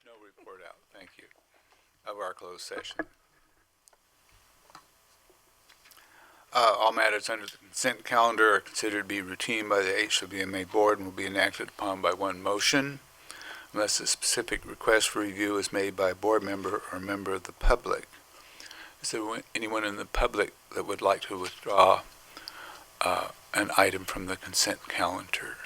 No report out, thank you, of our closed session. All matters under the consent calendar are considered to be routine by the HWMA board and will be enacted upon by one motion unless a specific request for review is made by a board member or a member of the public. Is there anyone in the public that would like to withdraw an item from the consent calendar?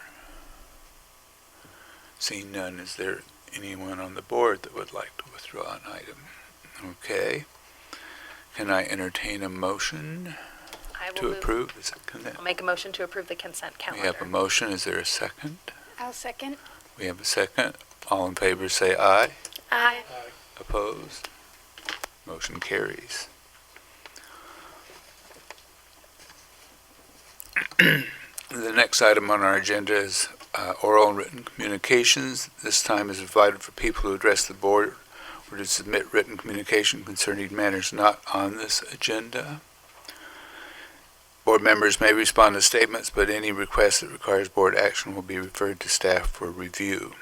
Seeing none, is there anyone on the board that would like to withdraw an item? Okay. Can I entertain a motion to approve? Is it I'll make a motion to approve the consent We calendar. have a motion. Is there a second? I'll second. We have a second. All in favor say aye. Aye. Opposed? Motion carries. The next item on our agenda is oral and written communications. This time is provided for people who address the board or to submit written communication concerning matters not on this agenda. Board members may respond to statements, but any request that requires board action will be referred to staff for review.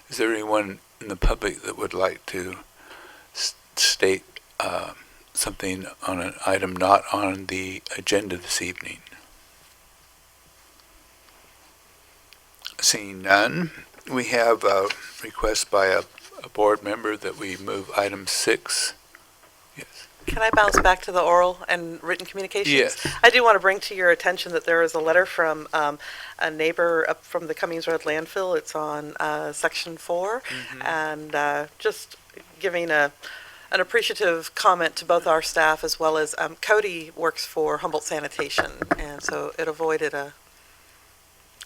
Is there anyone in the public that would like to state something on an item not on the agenda this evening? Seeing none, we have a request by a board member that we move item 6. Yes. Can I bounce back to the oral and written communications? Yes. I do want to bring to your attention that there is a letter from a neighbor up from the Cummings Road landfill. It's on section 4, and just giving an appreciative comment to both our staff as well as Cody works for Humboldt Sanitation, and so it avoided a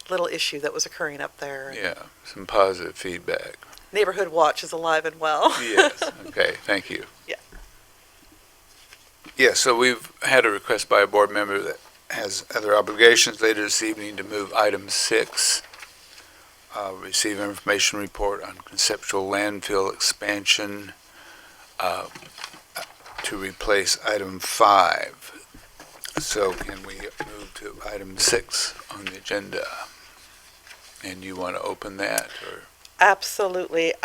little issue that was occurring up there. Yeah, some positive feedback. Neighborhood Watch is alive and well. Yes, okay, thank you. Yeah. Yeah, so we've had a request by a board member that has other obligations later this evening to move item 6, receive information report on conceptual landfill expansion to replace item 5. So can we move to item 6 on the agenda? And you want to open that, or? Absolutely.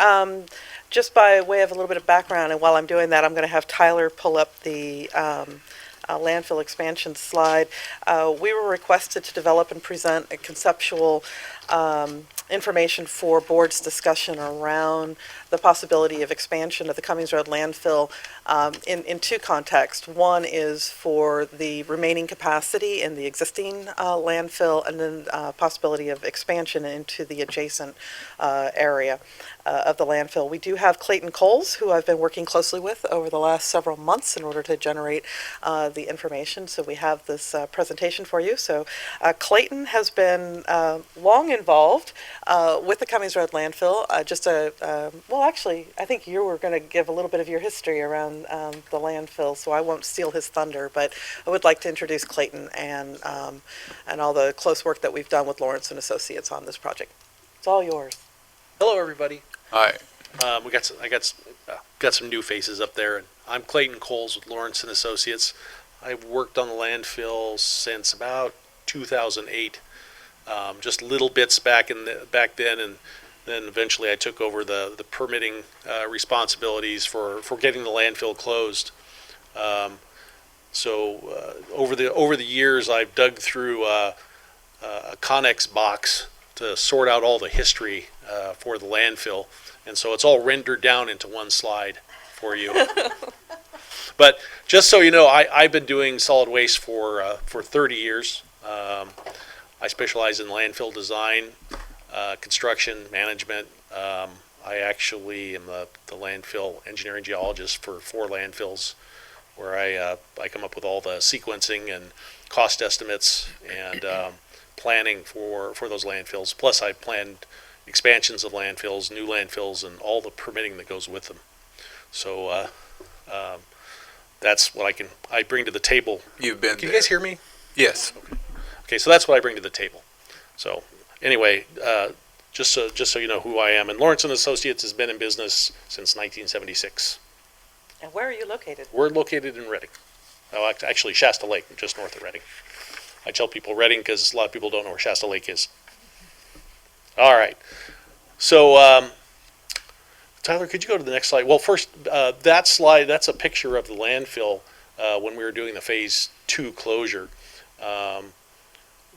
Just by way of a little bit of background, and while I'm doing that, I'm going to have Tyler pull up the landfill expansion slide. We were requested to develop and present a conceptual information for board's discussion around the possibility of expansion of the Cummings Road landfill in two contexts. One is for the remaining capacity in the existing landfill, and then possibility of expansion into the adjacent area of the landfill. We do have Clayton Coles, who I've been working closely with over the last several months in order to generate the information. So we have this presentation for you. So Clayton has been long involved with the Cummings Road landfill. Well, actually, I think you were going to give a little bit of your history around the landfill, so I won't steal his thunder, but I would like to introduce Clayton and all the close work that we've done with Lawrence and Associates on this project. It's all yours. Hello, everybody. Hi. I got some new faces up there, and I'm Clayton Coles with Lawrence and Associates. I've worked on the landfill since about 2008. Just little bits back then, and then eventually I took over the permitting responsibilities for getting the landfill closed. Over the years, I've dug through a Connex box to sort out all the history for the landfill, and so it's all rendered down into one slide for you. But just so you know, I've been doing solid waste for 30 years. I specialize in landfill design, construction, management. I actually am the landfill engineering geologist for 4 landfills, where I come up with all the sequencing and cost estimates and planning for those landfills. Plus, I planned expansions of landfills, new landfills, and all the permitting that goes with them. So that's what I bring to the table. You've been Can you guys hear me? Yes. Okay, so that's what I bring to the table. So anyway, just so you know who I am, and Lawrence and Associates has been in business since 1976. And where are you located? We're located in Reading. Oh, actually Shasta Lake, just north of Reading. I tell people Reading because a lot of people don't know where Shasta Lake is. All right. So Tyler, could you go to the next slide? Well, first, that slide, that's a picture of the landfill when we were doing the phase 2 closure. The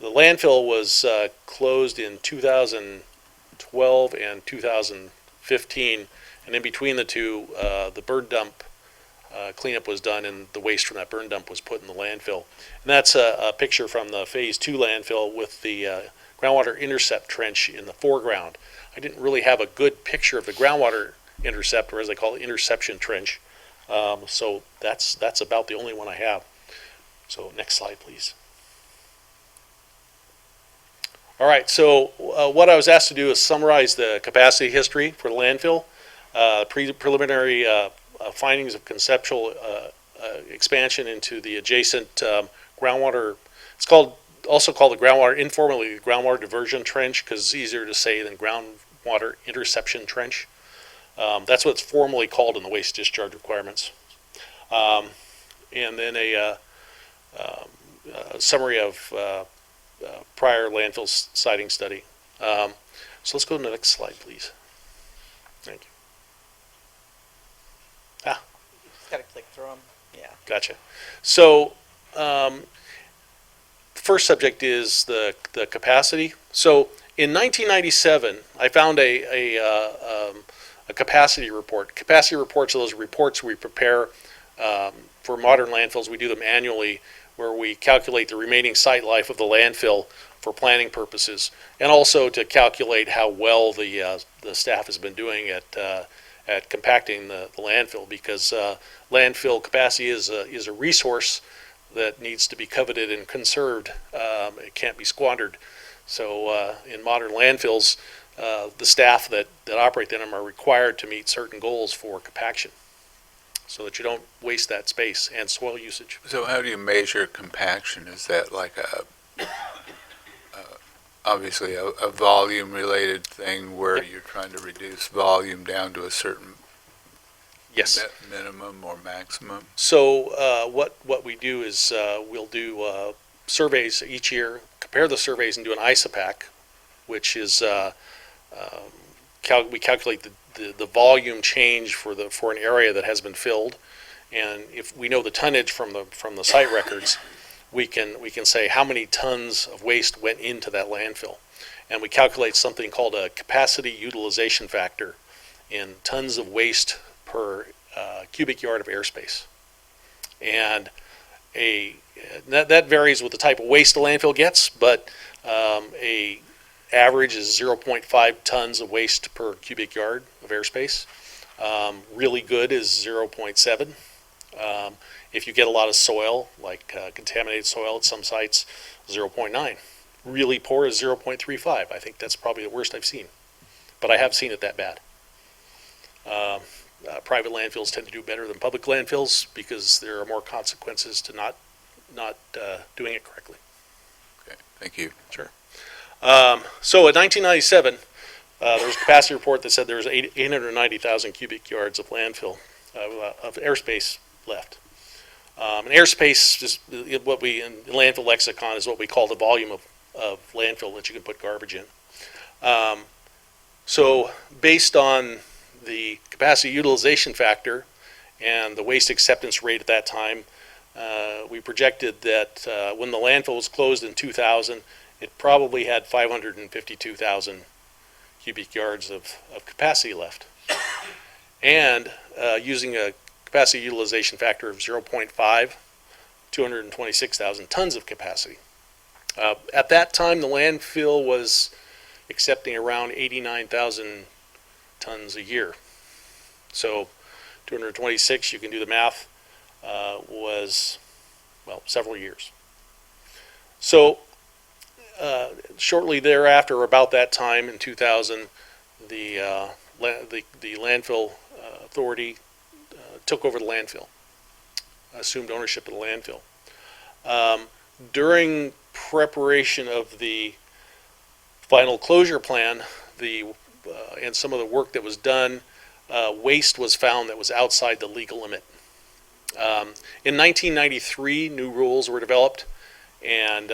landfill was closed in 2012 and 2015, and in between the two, the burn dump cleanup was done, and the waste from that burn dump was put in the landfill. And that's a picture from the phase 2 landfill with the groundwater intercept trench in the foreground. I didn't really have a good picture of the groundwater intercept, or as they call it, interception trench. So that's about the only one I have. So next slide, please. All right, so what I was asked to do is summarize the capacity history for the landfill, preliminary findings of conceptual expansion into the adjacent groundwater. It's also called the groundwater, informally the groundwater diversion trench, because it's easier to say than groundwater interception trench. That's what it's formally called in the waste discharge requirements. And then a summary of prior landfill siting study. So let's go to the next slide, please. Thank you. Just gotta click through them, yeah. Gotcha. So first subject is the capacity. So in 1997, I found a capacity report. Capacity reports are those reports we prepare for modern landfills. We do them annually, where we calculate the remaining site life of the landfill for planning purposes, and also to calculate how well the staff has been doing at compacting the landfill, because landfill capacity is a resource that needs to be coveted and conserved. It can't be squandered. So in modern landfills, the staff that operate in them are required to meet certain goals for compaction, so that you don't waste that space and soil usage. So how do you measure compaction? Is that like obviously a volume-related thing where Yep. you're trying to reduce volume down to a certain Yes. minimum or maximum? So what we do is we'll do surveys each year, compare the surveys and do an ISOPAC, which is we calculate the volume change for an area that has been filled, and if we know the tonnage from the site records, we can say how many tons of waste went into that landfill, and we calculate something called a capacity utilization factor in tons of waste per cubic yard of airspace, and that varies with the type of waste the landfill gets, but a average is 0.5 tons of waste per cubic yard of airspace. Really good is 0.7. If you get a lot of soil, like contaminated soil at some sites, 0.9. Really poor is 0.35. I think that's probably the worst I've seen, but I have seen it that bad. Private landfills tend to do better than public landfills because there are more consequences to not doing it correctly. Okay, thank you. Sure. So in 1997, there was a capacity report that said there was 890,000 cubic yards of landfill, of airspace left. And airspace is what we, in landfill lexicon, is what we call the volume of landfill that you can put garbage in. So based on the capacity utilization factor and the waste acceptance rate at that time, we projected that when the landfill was closed in 2000, it probably had 552,000 cubic yards of capacity left. And using a capacity utilization factor of 0.5, 226,000 tons of capacity. At that time, the landfill was accepting around 89,000 tons a year. So 226, you can do the math, was, well, several years. So shortly thereafter, about that time in 2000, the landfill authority took over the landfill, assumed ownership of the landfill. During preparation of the final closure plan, and some of the work that was done, waste was found that was outside the legal limit. In 1993, new rules were developed, and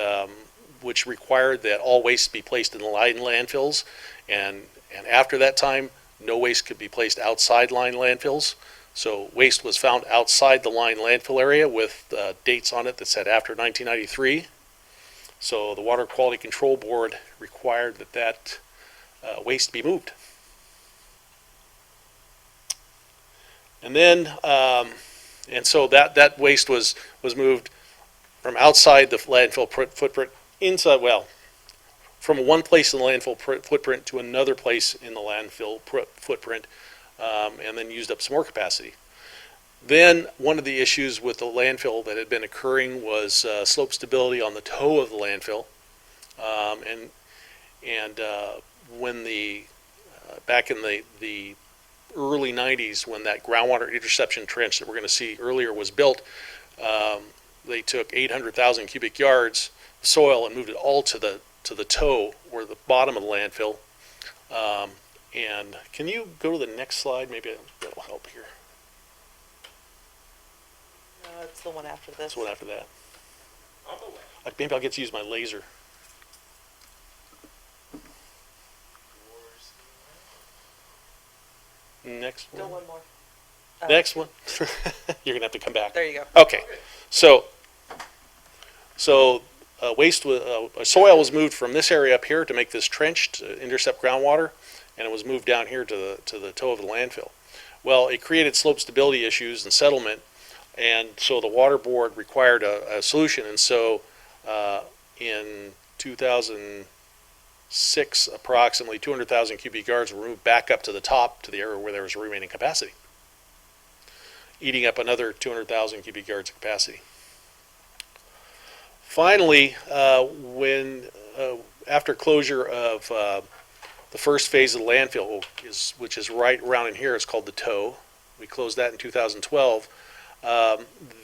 which required that all waste be placed in the landfills. And after that time, no waste could be placed outside lined landfills. So waste was found outside the lined landfill area with dates on it that said after 1993. So the Water Quality Control Board required that waste be moved. And then, and so that waste was moved from outside the landfill footprint inside, well, from one place in the landfill footprint to another place in the landfill footprint, and then used up some more capacity. Then one of the issues with the landfill that had been occurring was slope stability on the toe of the landfill, and when back in the early 90s, when that groundwater interception trench that we're going to see earlier was built, they took 800,000 cubic yards of soil and moved it all to the toe or the bottom of the landfill. And can you go to the next slide? Maybe that'll help here. No, it's the one after this. That's the one after that. Maybe I'll get to use my laser. Next Still one. one more. Next one. You're gonna have to come back. There you go. Okay. So waste soil was moved from this area up here to make this trench to intercept groundwater, and it was moved down here to the toe of the landfill. Well, it created slope stability issues and settlement, and so the water board required a solution. And so in 2006, approximately 200,000 cubic yards were moved back up to the top to the area where there was remaining capacity, eating up another 200,000 cubic yards of capacity. Finally, after closure of the first phase of the landfill, which is right around in here, it's called the toe. We closed that in 2012.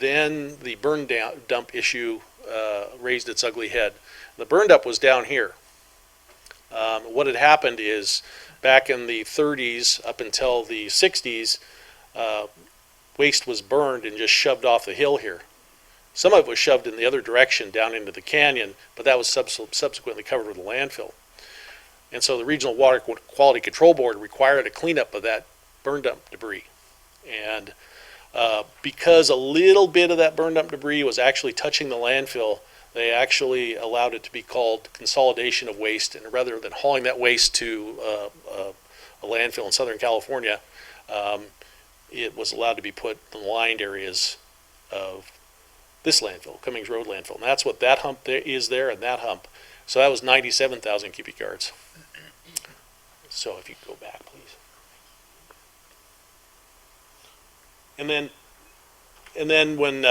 Then the burn dump issue raised its ugly head. The burn dump was down here. What had happened is back in the 30s up until the 60s, waste was burned and just shoved off the hill here. Some of it was shoved in the other direction down into the canyon, but that was subsequently covered with a landfill. And so the Regional Water Quality Control Board required a cleanup of that burn dump debris. And because a little bit of that burn dump debris was actually touching the landfill, they actually allowed it to be called consolidation of waste. And rather than hauling that waste to a landfill in Southern California, it was allowed to be put in the lined areas of this landfill, Cummings Road landfill. And that's what that hump is there, and that hump. So that was 97,000 cubic yards. So if you go back, please. And then when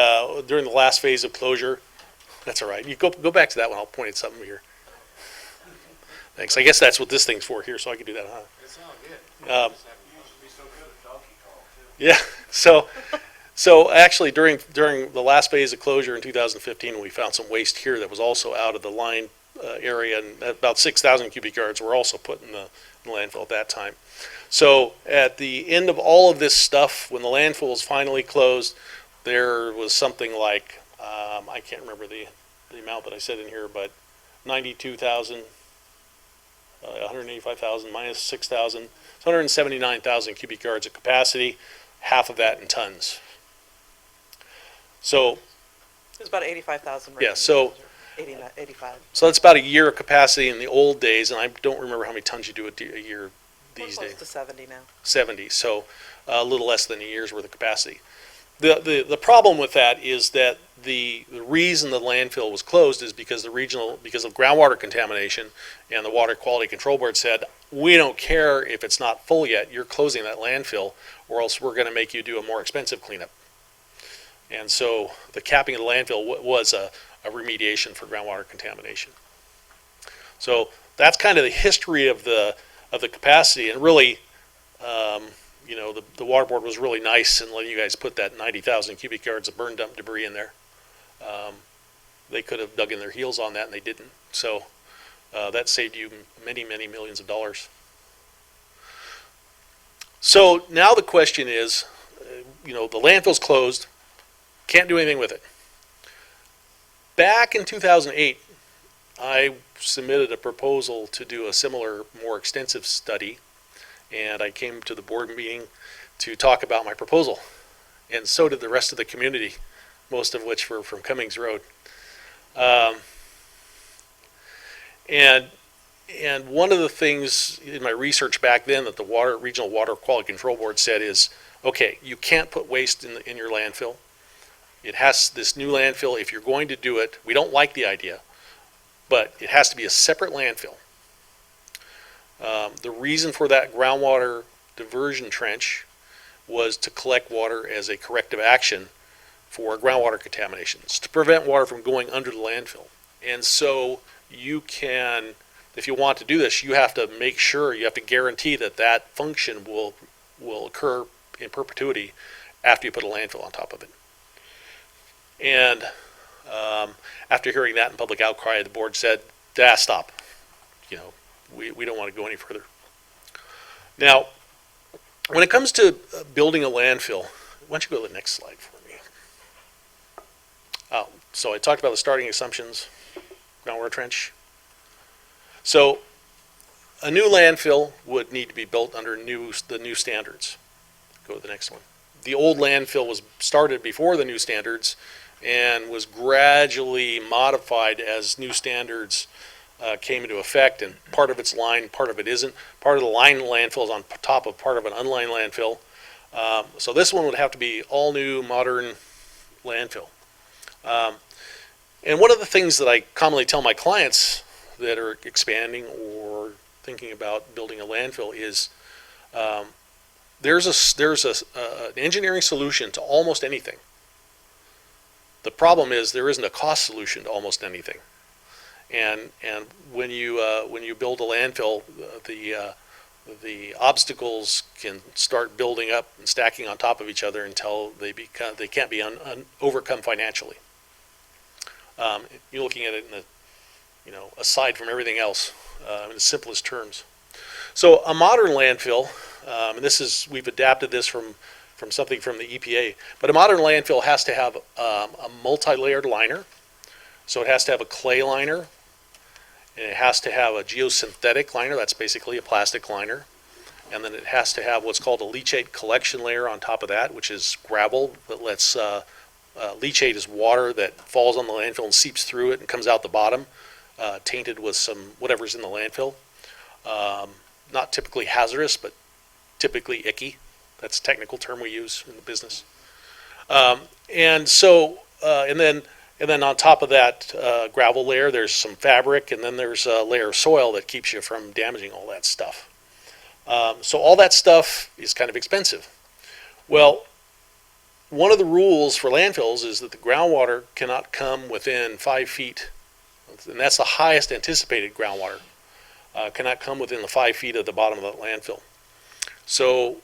during the last phase of closure, that's all right. You go back to that one. I'll point at something here. Thanks. I guess that's what this thing's for here, so I can do that, huh? It's all good. Yeah. So actually, during the last phase of closure in 2015, we found some waste here that was also out of the line area, and about 6,000 cubic yards were also put in the landfill at that time. So at the end of all of this stuff, when the landfill was finally closed, there was something like, I can't remember the amount that I said in here, but 92,000, 185,000 minus 6,000, 179,000 cubic yards of capacity, half of that in tons. So It was about 85,000. yeah, so 85. So that's about a year of capacity in the old days, and I don't remember how many tons you do a year these We're days. close to 70 now. 70, so a little less than a year's worth of capacity. The problem with that is that the reason the landfill was closed is because of groundwater contamination, and the Water Quality Control Board said, we don't care if it's not full yet, you're closing that landfill, or else we're going to make you do a more expensive cleanup. And so the capping of the landfill was a remediation for groundwater contamination. So that's kind of the history of the capacity, and really, the water board was really nice in letting you guys put that 90,000 cubic yards of burn dump debris in there. They could have dug in their heels on that, and they didn't. So that saved you many, many millions of dollars. So now the question is, the landfill's closed, can't do anything with it. Back in 2008, I submitted a proposal to do a similar, more extensive study, and I came to the board meeting to talk about my proposal. And so did the rest of the community, most of which were from Cummings Road. And one of the things in my research back then that the Regional Water Quality Control Board said is, okay, you can't put waste in your landfill. It has this new landfill. If you're going to do it, we don't like the idea, but it has to be a separate landfill. The reason for that groundwater diversion trench was to collect water as a corrective action for groundwater contaminations, to prevent water from going under the landfill. And so you can, if you want to do this, you have to make sure, you have to guarantee that that function will occur in perpetuity after you put a landfill on top of it. And after hearing that in public outcry, the board said, stop. We don't want to go any further. Now, when it comes to building a landfill, why don't you go to the next slide for me? So I talked about the starting assumptions, groundwater trench. So a new landfill would need to be built under the new standards. Go to the next one. The old landfill was started before the new standards and was gradually modified as new standards came into effect, and part of it's lined, part of it isn't. Part of the lined landfill is on top of part of an unlined landfill. So this one would have to be all new, modern landfill. And one of the things that I commonly tell my clients that are expanding or thinking about building a landfill is there's an engineering solution to almost anything. The problem is there isn't a cost solution to almost anything. And when you build a landfill, the obstacles can start building up and stacking on top of each other until they can't be overcome financially. You're looking at it in aside from everything else, in the simplest terms. So a modern landfill, and we've adapted this from something from the EPA, but a modern landfill has to have a multi-layered liner. So it has to have a clay liner, and it has to have a geosynthetic liner, that's basically a plastic liner, and then it has to have what's called a leachate collection layer on top of that, which is gravel that lets leachate is water that falls on the landfill and seeps through it and comes out the bottom, tainted with some whatever's in the landfill. Not typically hazardous, but typically icky. That's a technical term we use in the business. And then on top of that gravel layer, there's some fabric, and then there's a layer of soil that keeps you from damaging all that stuff. So all that stuff is kind of expensive. Well, one of the rules for landfills is that the groundwater cannot come within 5 feet, and that's the highest anticipated groundwater, cannot come within the 5 feet of the bottom of the landfill. So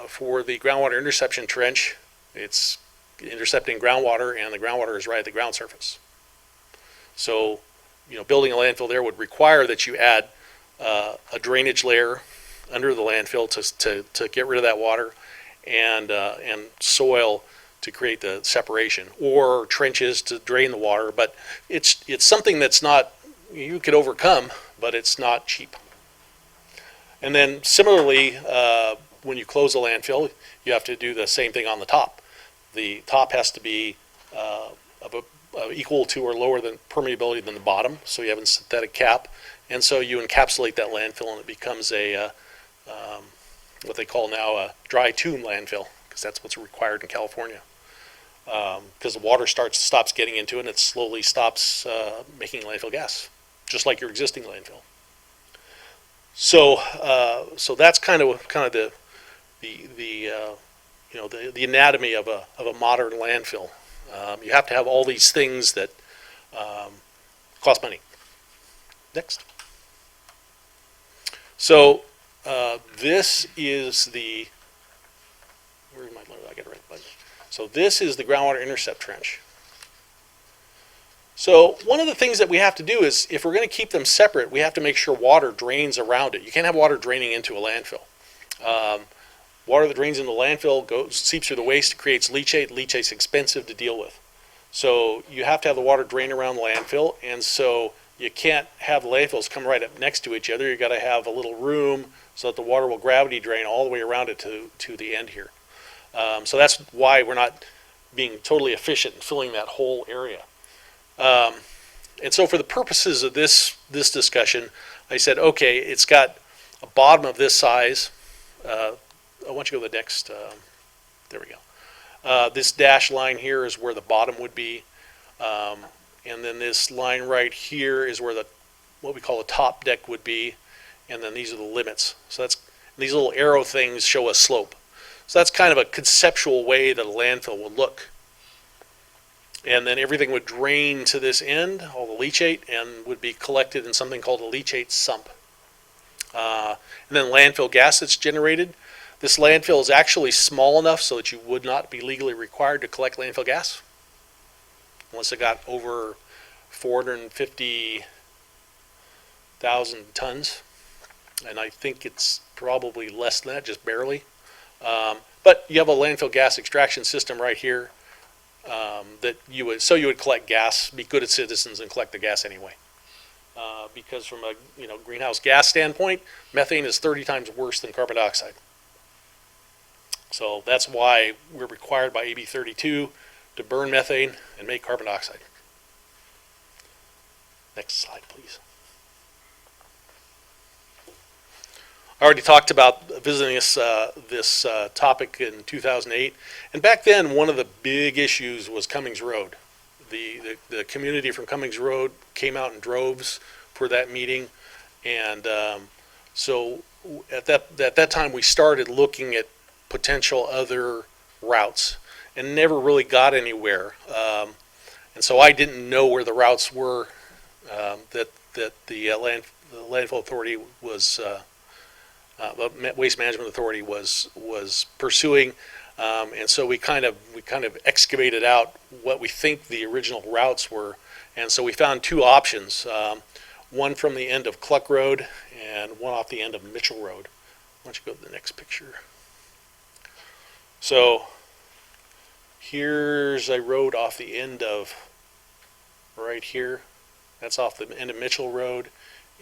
for the groundwater interception trench, it's intercepting groundwater, and the groundwater is right at the ground surface. So, building a landfill there would require that you add a drainage layer under the landfill to get rid of that water, and soil to create the separation, or trenches to drain the water. But it's something that's not, you could overcome, but it's not cheap. And then similarly, when you close a landfill, you have to do the same thing on the top. The top has to be equal to or lower than permeability than the bottom, so you have a synthetic cap, and so you encapsulate that landfill, and it becomes a what they call now a dry tomb landfill, because that's what's required in California. Because the water stops getting into it, and it slowly stops making landfill gas, just like your existing landfill. So that's kind of the anatomy of a modern landfill. You have to have all these things that cost money. Next. So this is the, where's my, I got it right button. So this is the groundwater intercept trench. So one of the things that we have to do is, if we're going to keep them separate, we have to make sure water drains around it. You can't have water draining into a landfill. Water that drains into the landfill seeps through the waste, creates leachate. Leachate's expensive to deal with. So you have to have the water drain around the landfill, and so you can't have the landfills come right up next to each other. You got to have a little room so that the water will gravity drain all the way around it to the end here. So that's why we're not being totally efficient in filling that whole area. And so for the purposes of this discussion, I said, okay, it's got a bottom of this size. I want you to go to the next. There we go. This dash line here is where the bottom would be. And then this line right here is where what we call the top deck would be. And then these are the limits. So these little arrow things show a slope. So that's kind of a conceptual way that a landfill would look. And then everything would drain to this end, all the leachate, and would be collected in something called a leachate sump. And then landfill gas that's generated. This landfill is actually small enough so that you would not be legally required to collect landfill gas, unless it got over 450,000 tons. And I think it's probably less than that, just barely. But you have a landfill gas extraction system right here. That you would collect gas, be good citizens, and collect the gas anyway. Because from a greenhouse gas standpoint, methane is 30 times worse than carbon dioxide. So that's why we're required by AB 32 to burn methane and make carbon dioxide. Next slide, please. I already talked about visiting this topic in 2008, and back then one of the big issues was Cummings Road. The community from Cummings Road came out in droves for that meeting, and so at that time we started looking at potential other routes, and never really got anywhere. And so I didn't know where the routes were that the landfill authority was. Waste Management Authority was pursuing, and so we kind of excavated out what we think the original routes were, and so we found two options, one from the end of Cluck Road and one off the end of Mitchell Road. Why don't you go to the next picture? So here's a road off the end of right here. That's off the end of Mitchell Road,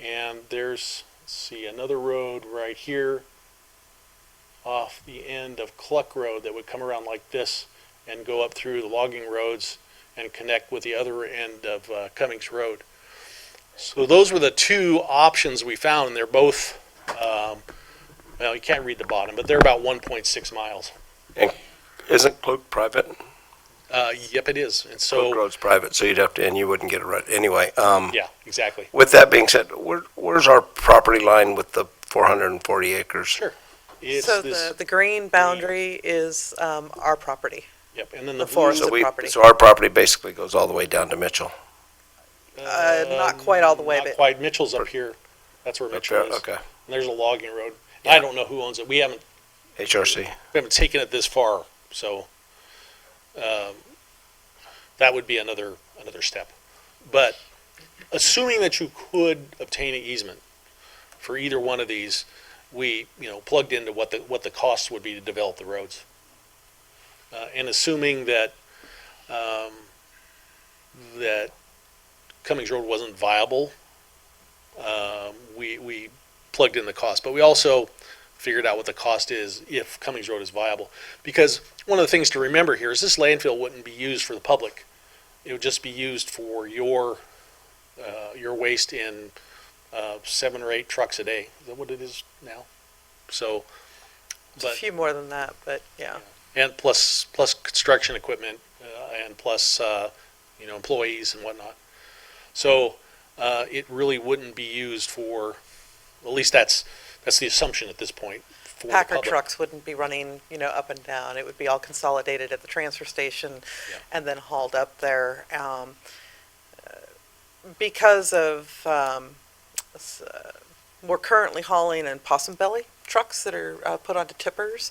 and there's see another road right here off the end of Cluck Road that would come around like this and go up through the logging roads and connect with the other end of Cummings Road. So those were the two options we found, and they're both, well, you can't read the bottom, but they're about 1.6 miles. And isn't Cluck private? Yep, it is. And Cluck so, Road's private, so you'd have to, and you wouldn't get it right anyway. yeah, exactly. With that being said, where's our property line with the 440 acres? Sure. It's So this, the green boundary is our property. yep, and then the the forest. blue, property. So our property basically goes all the way down to Mitchell. Not quite all the way, not but quite. Mitchell's up here. That's where Up Mitchell there? is. Okay. And there's a logging road. Yeah. I don't know who owns it. We haven't HRC. taken it this far, so that would be another step. But assuming that you could obtain an easement for either one of these, we plugged into what the cost would be to develop the roads, and assuming that that Cummings Road wasn't viable, we plugged in the cost. But we also figured out what the cost is if Cummings Road is viable. Because one of the things to remember here is this landfill wouldn't be used for the public. It would just be used for your waste in 7 or 8 trucks a day. Is that what it is now? So, it's a few more than that, but yeah. and plus construction equipment and plus employees and whatnot. So it really wouldn't be used for, at least that's the assumption at this point, for the Packer public. trucks wouldn't be running, up and down. It would be all consolidated at the transfer station and then hauled up there. Because of, we're currently hauling in possum belly trucks that are put onto tippers.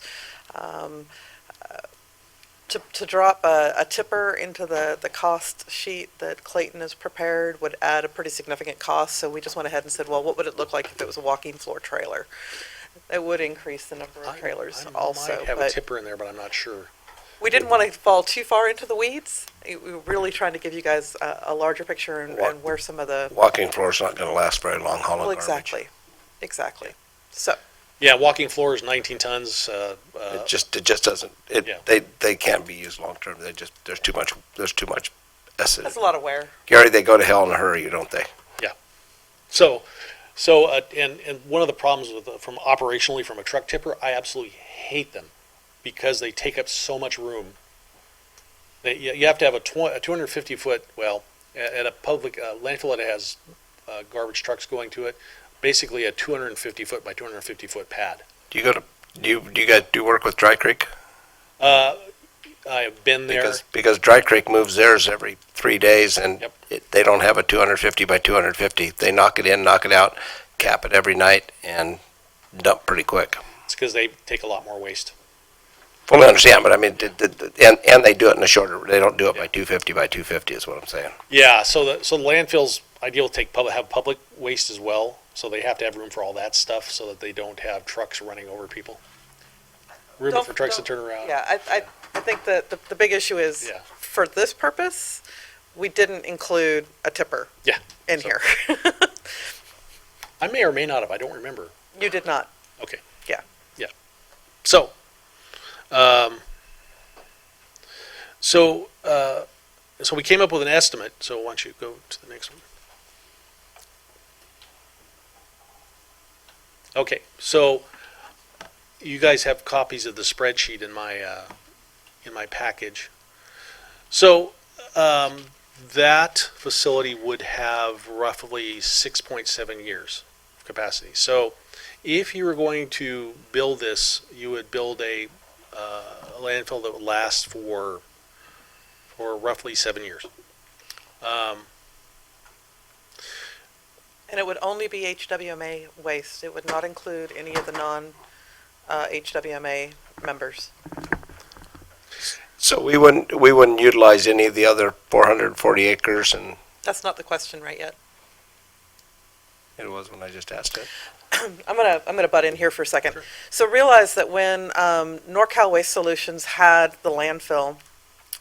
To drop a tipper into the cost sheet that Clayton has prepared would add a pretty significant cost, so we just went ahead and said, well, what would it look like if it was a walking floor trailer? It would increase the number of trailers I also. might have a but tipper in there, but I'm not sure. We didn't want to fall too far into the weeds. We were really trying to give you guys a larger picture and where some of the, Walking floor's not gonna last very long hauling well, garbage. exactly. So, Yeah, walking floor is 19 tons. It just doesn't, Yeah. they can't be used long-term. There's too much that's acid. a lot of wear. Gary, they go to hell in a hurry, don't they? And one of the problems with from operationally from a truck tipper, I absolutely hate them because they take up so much room. You have to have a 250 foot, well, at a public landfill that has garbage trucks going to it, basically a 250 foot by 250 foot pad. Do you guys do work with Dry Creek? I've been there. Because Dry Creek moves theirs every 3 days, and Yep. they don't have a 250 by 250. They knock it in, knock it out, cap it every night, and dump pretty quick. It's because they take a lot more waste. Fully understand, but I mean, and they do it in a shorter. They don't do it by 250 by 250, is what I'm saying. Yeah, so the landfills ideal to have public waste as well, so they have to have room for all that stuff, so that they don't have trucks running over people. Room Don't- for trucks to don't- turn around. Yeah, I think that the big issue is, Yeah. for this purpose, we didn't include a tipper Yeah. in So- here. I may or may not have. I don't remember. You did not. Okay. Yeah. Yeah. So, so we came up with an estimate. So why don't you go to the next one? Okay. So you guys have copies of the spreadsheet in my package. So that facility would have roughly 6.7 years of capacity. So if you were going to build this, you would build a landfill that would last for roughly 7 years. And it would only be HWMA waste. It would not include any of the non-HWMA members. So we wouldn't utilize any of the other 440 acres, and That's not the question right yet. it was when I just asked it. I'm gonna butt in here for a second. Sure. So realize that when NorCal Waste Solutions had the landfill,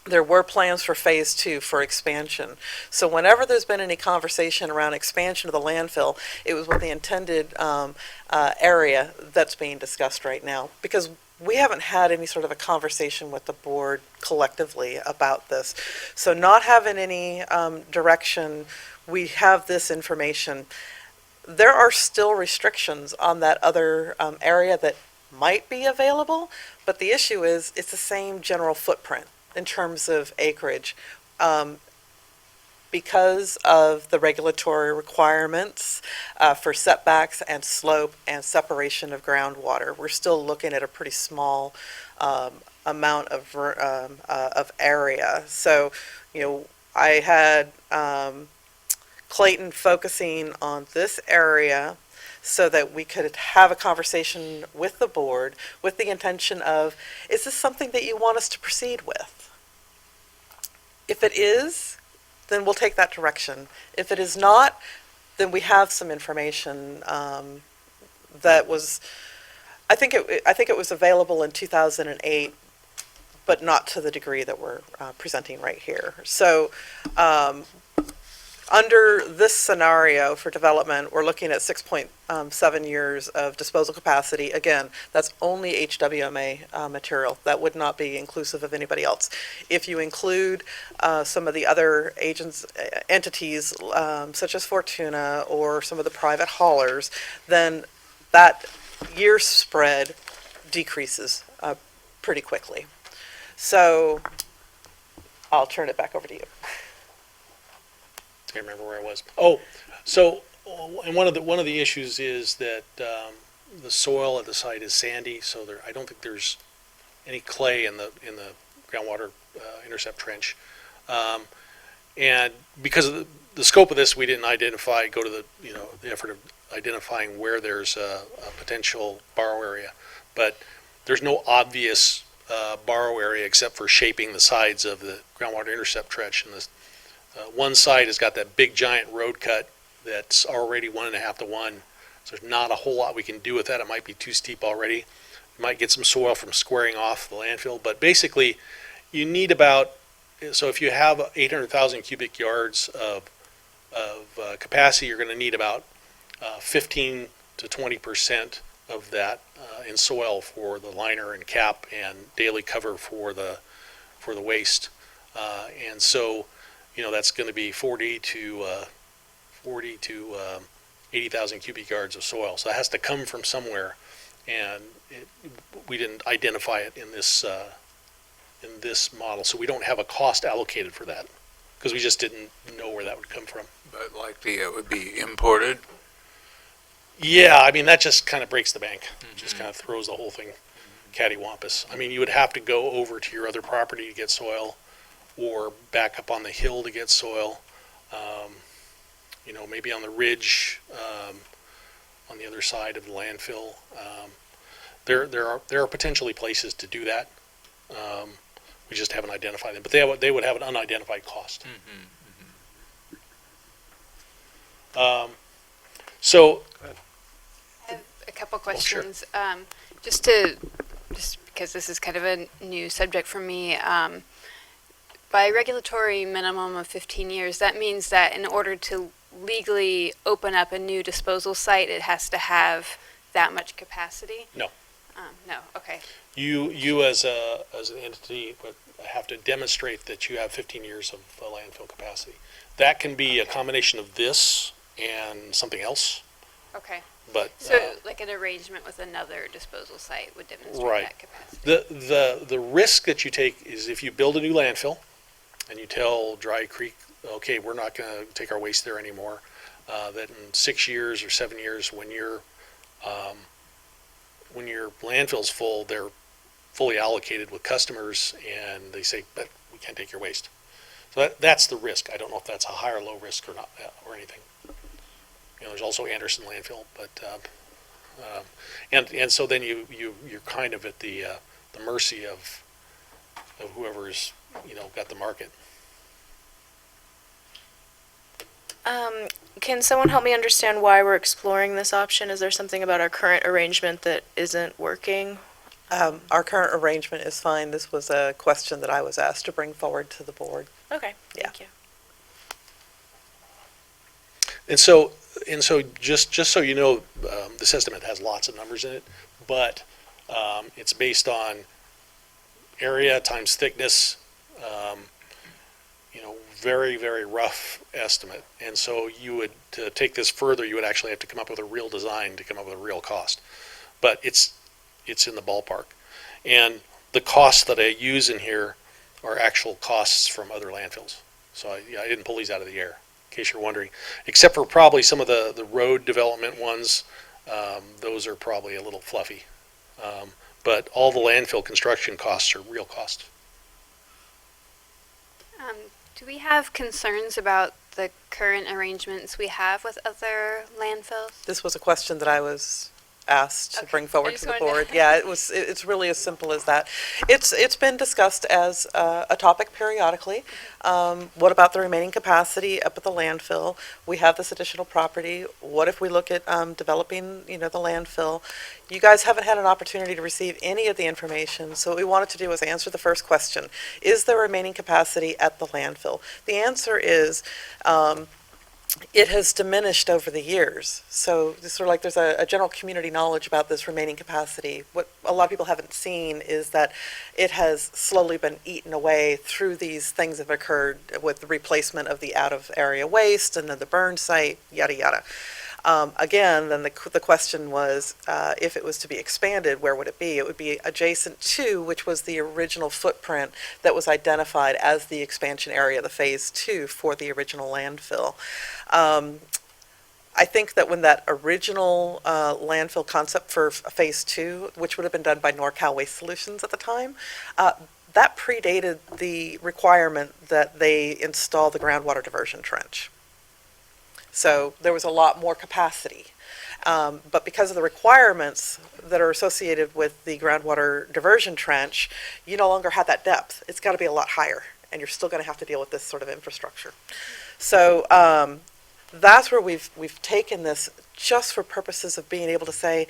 there were plans for phase 2 for expansion. So whenever there's been any conversation around expansion of the landfill, it was with the intended area that's being discussed right now. Because we haven't had any sort of a conversation with the board collectively about this. So not having any direction, we have this information. There are still restrictions on that other area that might be available, but the issue is it's the same general footprint in terms of acreage. Because of the regulatory requirements for setbacks and slope and separation of groundwater, we're still looking at a pretty small amount of area. So, I had Clayton focusing on this area so that we could have a conversation with the board with the intention of, is this something that you want us to proceed with? If it is, then we'll take that direction. If it is not, then we have some information that was, I think it was available in 2008, but not to the degree that we're presenting right here. So under this scenario for development, we're looking at 6.7 years of disposal capacity. Again, that's only HWMA material. That would not be inclusive of anybody else. If you include some of the other entities, such as Fortuna or some of the private haulers, then that year spread decreases pretty quickly. So I'll turn it back over to you. I can't remember where I was. Oh, so and one of the issues is that the soil at the site is sandy, so I don't think there's any clay in the groundwater intercept trench. And because of the scope of this, we didn't go to the effort of identifying where there's a potential borrow area, but there's no obvious borrow area except for shaping the sides of the groundwater intercept trench. And this one side has got that big giant road cut that's already 1.5 to 1. So there's not a whole lot we can do with that. It might be too steep already. You might get some soil from squaring off the landfill, but basically you need about, so if you have 800,000 cubic yards of capacity, you're going to need about 15 to 20% of that in soil for the liner and cap and daily cover for the waste. And so, that's going to be 40 to 80,000 cubic yards of soil. So it has to come from somewhere, and we didn't identify it in this model, so we don't have a cost allocated for that because we just didn't know where that would come from. But likely it would be imported. Yeah, I mean, that just kind of breaks the bank. Just kind of throws the whole thing cattywampus. I mean, you would have to go over to your other property to get soil, or back up on the hill to get soil. Maybe on the ridge, on the other side of the landfill. There are potentially places to do that. We just haven't identified them, but they would have an unidentified cost. So, I have a couple sure. questions. Just because this is kind of a new subject for me, by regulatory minimum of 15 years, that means that in order to legally open up a new disposal site, it has to have that much capacity? No. No, okay. You as an entity would have to demonstrate that you have 15 years of landfill capacity. That can be a combination of this and something else, Okay. but So like an arrangement with another disposal site would demonstrate Right. that capacity? the risk that you take is if you build a new landfill and you tell Dry Creek, okay, we're not going to take our waste there anymore, that in 6 years or 7 years when your landfill's full, they're fully allocated with customers, and they say, but we can't take your waste. So that's the risk. I don't know if that's a high or low risk or not, or anything. There's also Anderson landfill, but and so then you're kind of at the mercy of whoever's got the market. Can someone help me understand why we're exploring this option? Is there something about our current arrangement that isn't working? Our current arrangement is fine. This was a question that I was asked to bring forward to the board. Okay, Yeah. thank you. And so just so you know, this estimate has lots of numbers in it, but it's based on area times thickness, very, very rough estimate. And so to take this further, you would actually have to come up with a real design to come up with a real cost. But it's in the ballpark. And the costs that I use in here are actual costs from other landfills. So I didn't pull these out of the air, in case you're wondering. Except for probably some of the road development ones, those are probably a little fluffy. But all the landfill construction costs are real costs. Do we have concerns about the current arrangements we have with other landfills? This was a question that I was asked to Okay. bring I forward just to the wanted to- board. Yeah, it's really as simple as that. It's been discussed as a topic periodically. What about the remaining capacity up at the landfill? We have this additional property. What if we look at developing, the landfill? You guys haven't had an opportunity to receive any of the information, so what we wanted to do was answer the first question. Is there remaining capacity at the landfill? The answer is, it has diminished over the years. So it's sort of like there's a general community knowledge about this remaining capacity. What a lot of people haven't seen is that it has slowly been eaten away through these things that have occurred with the replacement of the out-of-area waste and then the burn site, yada, yada. Again, then the question was, if it was to be expanded, where would it be? It would be adjacent to, which was the original footprint that was identified as the expansion area, the phase 2 for the original landfill. I think that when that original landfill concept for phase 2, which would have been done by NorCal Waste Solutions at the time, that predated the requirement that they install the groundwater diversion trench. So there was a lot more capacity. But because of the requirements that are associated with the groundwater diversion trench, you no longer have that depth. It's got to be a lot higher, and you're still going to have to deal with this sort of infrastructure. So that's where we've taken this just for purposes of being able to say,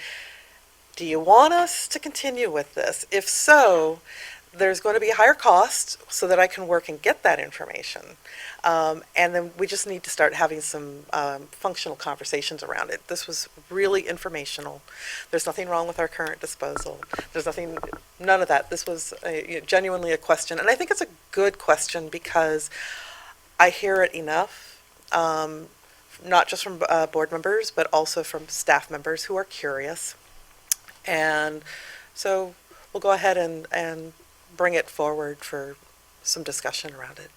do you want us to continue with this? If so, there's going to be a higher cost so that I can work and get that information. And then we just need to start having some functional conversations around it. This was really informational. There's nothing wrong with our current disposal. None of that. This was genuinely a question. And I think it's a good question because I hear it enough, not just from board members, but also from staff members who are curious. And so we'll go ahead and bring it forward for some discussion around it.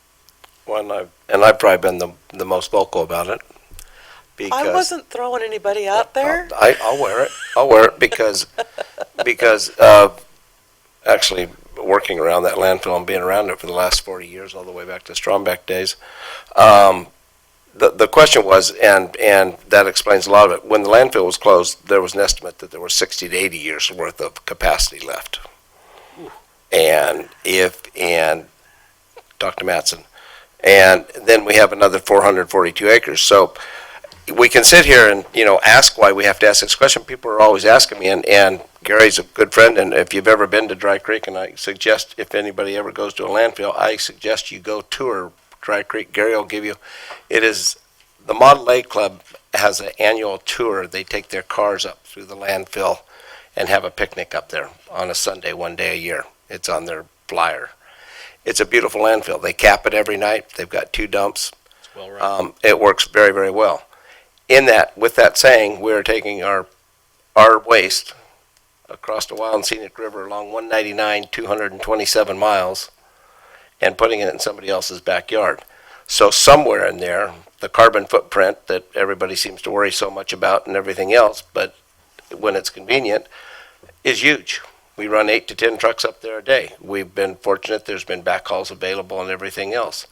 Well, I've probably been the most vocal about it. Because I wasn't throwing anybody out there. I'll wear it. I'll wear it because actually working around that landfill and being around it for the last 40 years, all the way back to Strombeck days. The question was, and that explains a lot of it. When the landfill was closed, there was an estimate that there were 60 to 80 years worth of capacity left. And Dr. Mattson, and then we have another 442 acres. So we can sit here and, ask why we have to ask this question. People are always asking me, and Gary's a good friend, and if you've ever been to Dry Creek, and I suggest if anybody ever goes to a landfill, I suggest you go tour Dry Creek. Gary will give you, the Model A Club has an annual tour. They take their cars up through the landfill and have a picnic up there on a Sunday, one day a year. It's on their flyer. It's a beautiful landfill. They cap it every night. They've got 2 dumps. It's well run. It works very, very well. With that saying, we're taking our waste across the Wild and Scenic River along 199, 227 miles, and putting it in somebody else's backyard. So somewhere in there, the carbon footprint that everybody seems to worry so much about and everything else, but when it's convenient, is huge. We run 8 to 10 trucks up there a day. We've been fortunate. There's been backhauls available and everything else.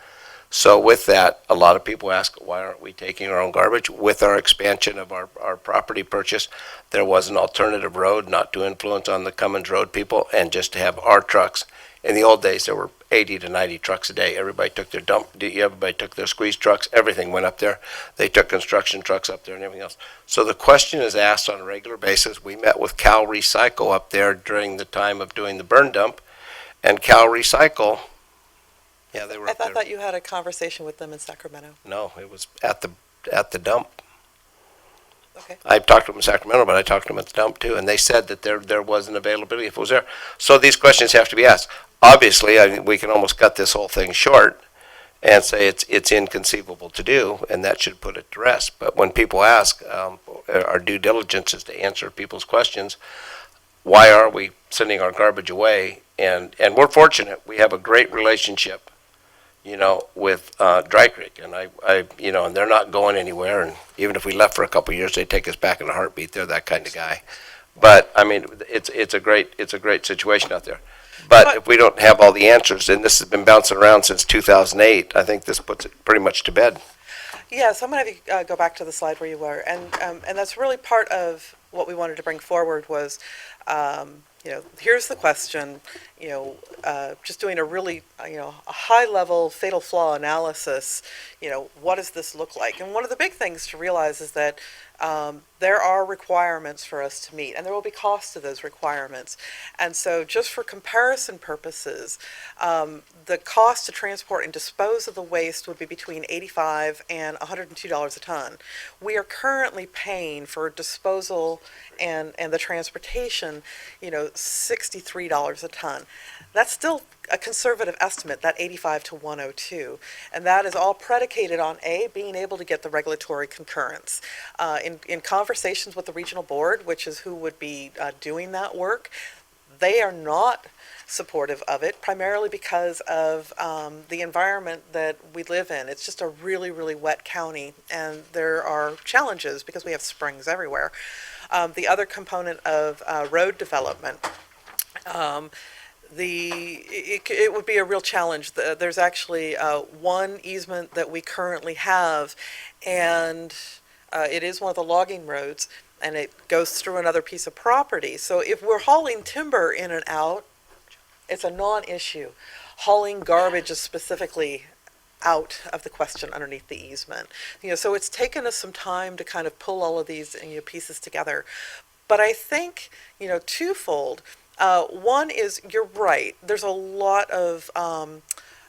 So with that, a lot of people ask, why aren't we taking our own garbage? With our expansion of our property purchase, there was an alternative road, not to influence on the Cummins Road people, and just to have our trucks. In the old days, there were 80 to 90 trucks a day. Everybody took their everybody took their squeeze trucks, everything went up there. They took construction trucks up there and everything else. So the question is asked on a regular basis. We met with Cal Recycle up there during the time of doing the burn dump, and Cal Recycle, yeah, they were I up there. thought you had a conversation with them in Sacramento. No, it was at the dump. Okay. I've talked to them in Sacramento, but I talked to them at the dump too, and they said that there was an availability if it was there. So these questions have to be asked. Obviously, we can almost cut this whole thing short and say it's inconceivable to do, and that should put it to rest. But when people ask, our due diligence is to answer people's questions. Why are we sending our garbage away? And we're fortunate. We have a great relationship, with Dry Creek, and and they're not going anywhere. And even if we left for a couple of years, they'd take us back in a heartbeat. They're that kind of guy. But I mean, it's a great situation out there. But if we don't have all the answers, and this has been bouncing around since 2008, I think this puts it pretty much to bed. Yeah, so I'm going to have you go back to the slide where you were, and that's really part of what we wanted to bring forward was, here's the question, just doing a really, a high-level fatal flaw analysis, what does this look like? And one of the big things to realize is that there are requirements for us to meet, and there will be costs to those requirements. And so just for comparison purposes, the cost to transport and dispose of the waste would be between $85 and $102 a ton. We are currently paying for disposal and the transportation, $63 a ton. That's still a conservative estimate, that 85 to 102. And that is all predicated on, A, being able to get the regulatory concurrence. In conversations with the regional board, which is who would be doing that work, they are not supportive of it, primarily because of the environment that we live in. It's just a really, really wet county, and there are challenges because we have springs everywhere. The other component of road development, it would be a real challenge. There's actually one easement that we currently have, and it is one of the logging roads, and it goes through another piece of property. So if we're hauling timber in and out, it's a non-issue. Hauling garbage is specifically out of the question underneath the easement. So it's taken us some time to kind of pull all of these pieces together. But I think, twofold. One is, you're right, there's a lot of,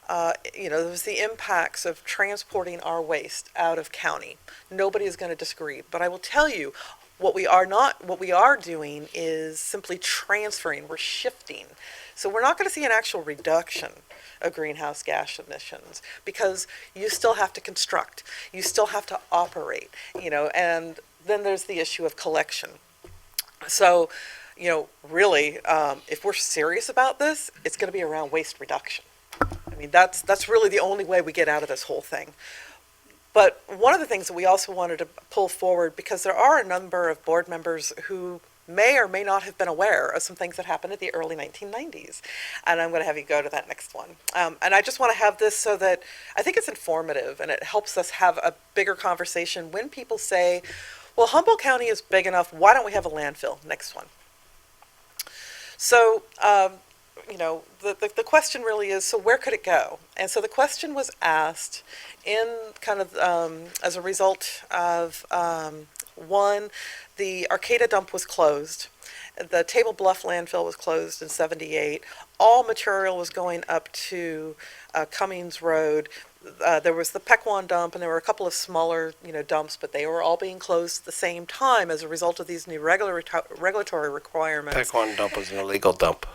there's the impacts of transporting our waste out of county. Nobody is going to disagree, but I will tell you, what we are doing is simply transferring, we're shifting. So we're not going to see an actual reduction of greenhouse gas emissions because you still have to construct, you still have to operate, and then there's the issue of collection. So, really, if we're serious about this, it's going to be around waste reduction. I mean, that's really the only way we get out of this whole thing. But one of the things that we also wanted to pull forward, because there are a number of board members who may or may not have been aware of some things that happened in the early 1990s. And I'm going to have you go to that next one. And I just want to have this so that I think it's informative and it helps us have a bigger conversation when people say, well, Humboldt County is big enough, why don't we have a landfill? Next one. So, the question really is, so where could it go? And so the question was asked in kind of as a result of, one, the Arcata dump was closed. The Table Bluff landfill was closed in '78. All material was going up to Cummings Road. There was the Pequon dump, and there were a couple of smaller, dumps, but they were all being closed at the same time as a result of these new regulatory requirements. Pequon dump was an illegal dump.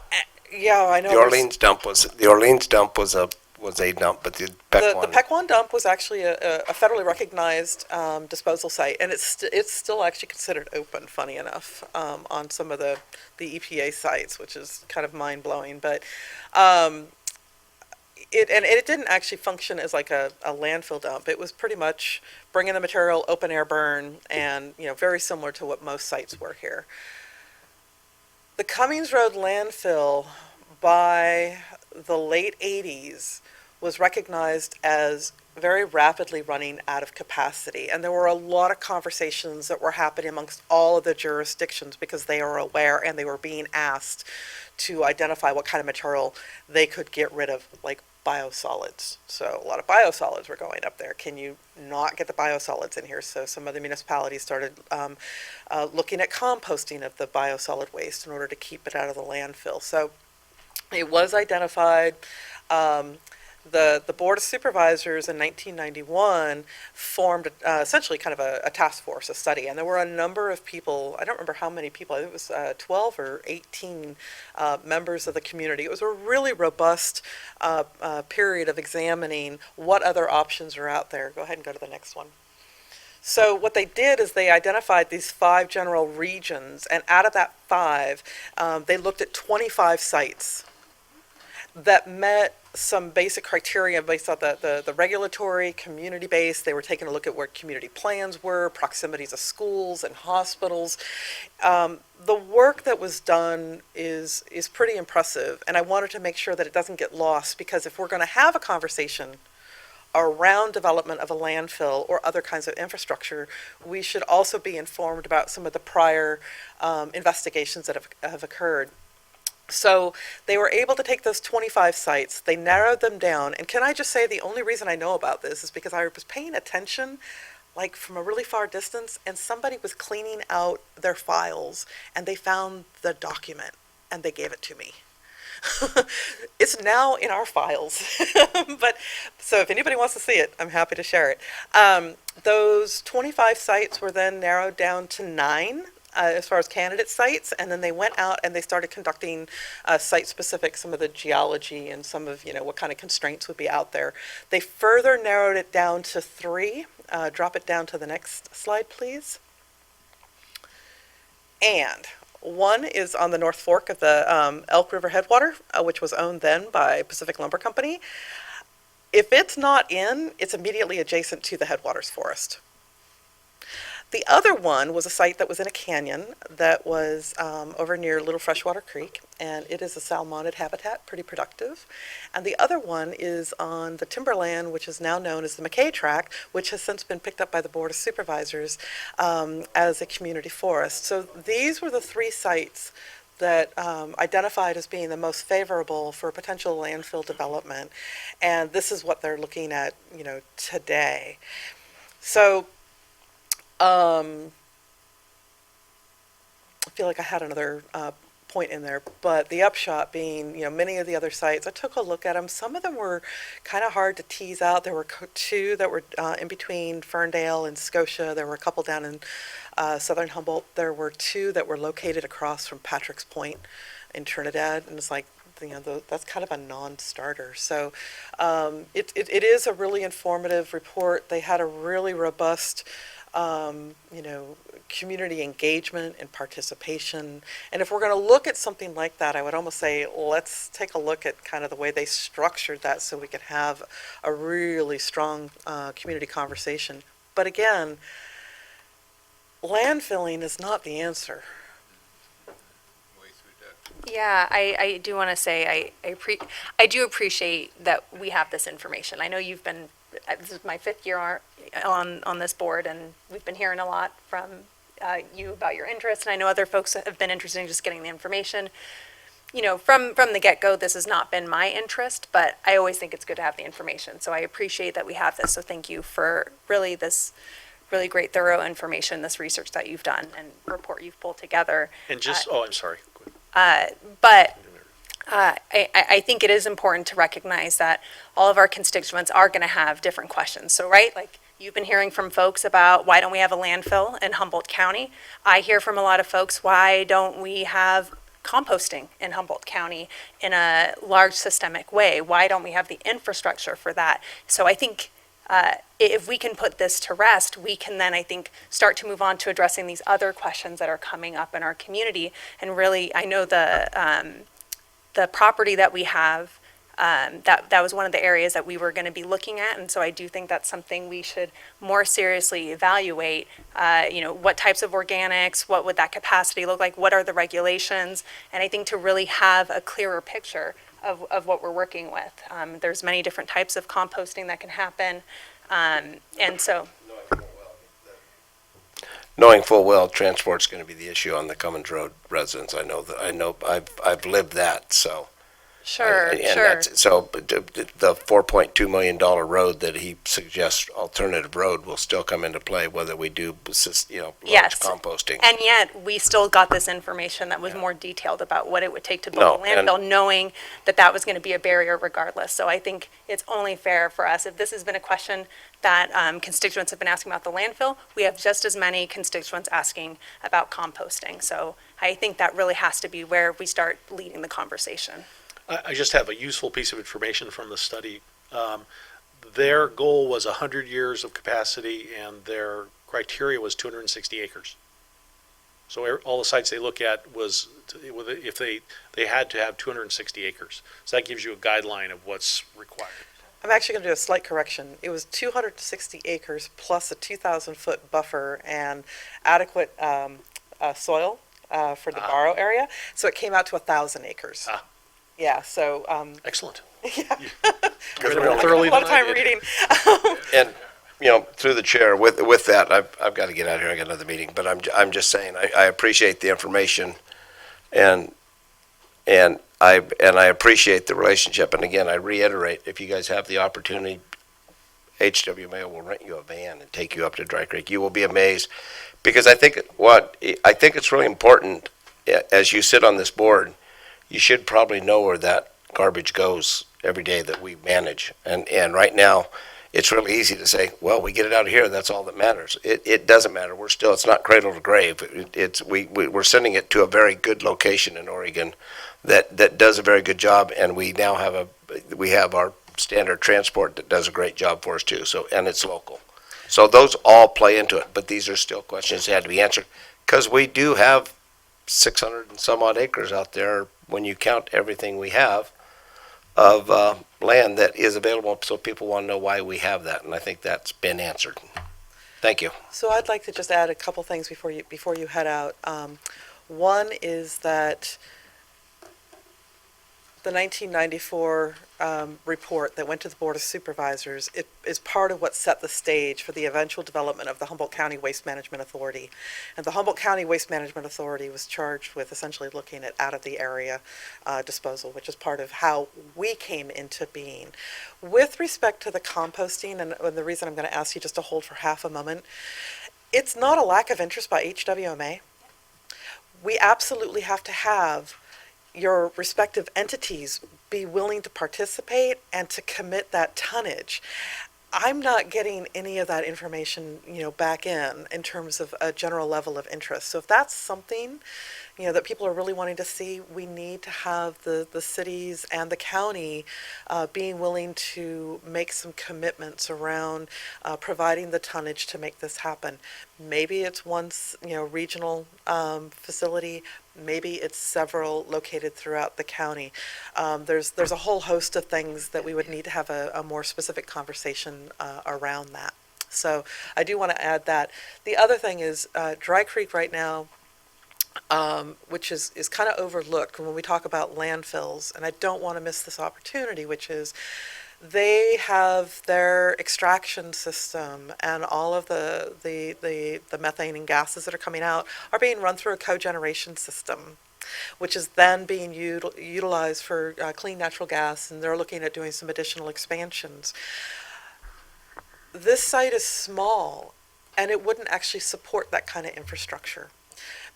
Yeah, I know. The Orleans dump was a dump, but the Pequon. The Pequon dump was actually a federally recognized disposal site, and it's still actually considered open, funny enough, on some of the EPA sites, which is kind of mind-blowing. But it didn't actually function as like a landfill dump. It was pretty much bringing the material, open air burn, and very similar to what most sites were here. The Cummings Road landfill by the late 80s was recognized as very rapidly running out of capacity. And there were a lot of conversations that were happening amongst all of the jurisdictions because they were aware and they were being asked to identify what kind of material they could get rid of, like biosolids. So a lot of biosolids were going up there. Can you not get the biosolids in here? So some of the municipalities started looking at composting of the biosolid waste in order to keep it out of the landfill. So it was identified. The Board of Supervisors in 1991 formed essentially kind of a task force, a study, and there were a number of people, I don't remember how many people, I think it was 12 or 18 members of the community. It was a really robust period of examining what other options are out there. Go ahead and go to the next one. So what they did is they identified these 5 general regions, and out of that 5, they looked at 25 sites that met some basic criteria based on the regulatory, community-based. They were taking a look at where community plans were, proximities of schools and hospitals. The work that was done is pretty impressive, and I wanted to make sure that it doesn't get lost, because if we're going to have a conversation around development of a landfill or other kinds of infrastructure, we should also be informed about some of the prior investigations that have occurred. So they were able to take those 25 sites, they narrowed them down, and can I just say the only reason I know about this is because I was paying attention like from a really far distance, and somebody was cleaning out their files and they found the document and they gave it to me. It's now in our files. But so if anybody wants to see it, I'm happy to share it. Those 25 sites were then narrowed down to 9 as far as candidate sites, and then they went out and they started conducting site-specific, some of the geology and some of what kind of constraints would be out there. They further narrowed it down to 3. Drop it down to the next slide, please. And one is on the North Fork of the Elk River headwater, which was owned then by Pacific Lumber Company. If it's not in, it's immediately adjacent to the headwaters forest. The other one was a site that was in a canyon that was over near Little Freshwater Creek, and it is a salmonid habitat, pretty productive. And the other one is on the timberland, which is now known as the McKay Tract, which has since been picked up by the Board of Supervisors as a community forest. So these were the 3 sites that identified as being the most favorable for potential landfill development, and this is what they're looking at, today. So I feel like I had another point in there, but the upshot being, many of the other sites, I took a look at them. Some of them were kind of hard to tease out. There were two that were in between Ferndale and Scotia. There were a couple down in southern Humboldt. There were two that were located across from Patrick's Point in Trinidad, and it's like, that's kind of a non-starter. So it is a really informative report. They had a really robust community engagement and participation. And if we're going to look at something like that, I would almost say, let's take a look at kind of the way they structured that so we could have a really strong community conversation. But again, landfilling is not the answer. Yeah, I do want to say I do appreciate that we have this information. I know you've been, this is my 5th year on this board, and we've been hearing a lot from you about your interest, and I know other folks have been interested in just getting the information. From the get-go, this has not been my interest, but I always think it's good to have the information. So I appreciate that we have this. So thank you for really this really great, thorough information, this research that you've done and report you've pulled together. And just, I'm sorry. Go But I think it is important to recognize that all of our constituents are going to have different questions. So, right, like you've been hearing from folks about why don't we have a landfill in Humboldt County? I hear from a lot of folks, why don't we have composting in Humboldt County in a large systemic way? Why don't we have the infrastructure for that? So I think if we can put this to rest, we can then, I think, start to move on to addressing these other questions that are coming up in our community. And really, I know the property that we have, that was one of the areas that we were going to be looking at. And so I do think that's something we should more seriously evaluate. What types of organics, what would that capacity look like? What are the regulations? And I think to really have a clearer picture of what we're working with. There's many different types of composting that can happen. And so. Knowing full well transport's going to be the issue on the Cummins Road residents. I know I've lived that, so. Sure. So the $4.2 million road that he suggests, alternative road, will still come into play whether we do, large Yes. composting. And yet, we still got this information that was more detailed about what it would take to build No, a landfill, knowing that was going to be a barrier regardless. So I think it's only fair for us, if this has been a question that constituents have been asking about the landfill, we have just as many constituents asking about composting. So I think that really has to be where we start leading the conversation. I just have a useful piece of information from the study. Their goal was 100 years of capacity, and their criteria was 260 acres. So all the sites they look at was, if they had to have 260 acres. So that gives you a guideline of what's required. I'm actually going to do a slight correction. It was 260 acres plus a 2,000-foot buffer and adequate soil for the borrow area. So it came out to 1,000 acres. Yeah, so. Excellent. Yeah. Read it more thoroughly A lot of than I time did. reading. And, through the chair, with that, I've got to get out of here. I got another meeting, but I'm just saying, I appreciate the information, and I appreciate the relationship. And again, I reiterate, if you guys have the opportunity, HWMA will rent you a van and take you up to Dry Creek. You will be amazed, because I think it's really important, as you sit on this board, you should probably know where that garbage goes every day that we manage. And right now, it's really easy to say, well, we get it out of here, that's all that matters. It doesn't matter. It's not cradle to grave. We're sending it to a very good location in Oregon that does a very good job, and we now have our standard transport that does a great job for us too. So, and it's local. So those all play into it, but these are still questions that had to be answered, because we do have 600 and some odd acres out there, when you count everything we have, of land that is available, so people want to know why we have that, and I think that's been answered. Thank you. So I'd like to just add a couple things before you head out. One is that the 1994 report that went to the Board of Supervisors, it is part of what set the stage for the eventual development of the Humboldt County Waste Management Authority. And the Humboldt County Waste Management Authority was charged with essentially looking at out-of-the-area disposal, which is part of how we came into being. With respect to the composting, and the reason I'm going to ask you just to hold for half a moment, it's not a lack of interest by HWMA. we absolutely have to have your respective entities be willing to participate and to commit that tonnage. I'm not getting any of that information, back in terms of a general level of interest. So if that's something, that people are really wanting to see, we need to have the cities and the county being willing to make some commitments around providing the tonnage to make this happen. Maybe it's one, regional facility, maybe it's several located throughout the county. There's a whole host of things that we would need to have a more specific conversation around that. So I do want to add that. The other thing is Dry Creek right now, which is kind of overlooked when we talk about landfills, and I don't want to miss this opportunity, which is they have their extraction system, and all of the methane and gases that are coming out are being run through a cogeneration system, which is then being utilized for clean natural gas, and they're looking at doing some additional expansions. This site is small, and it wouldn't actually support that kind of infrastructure,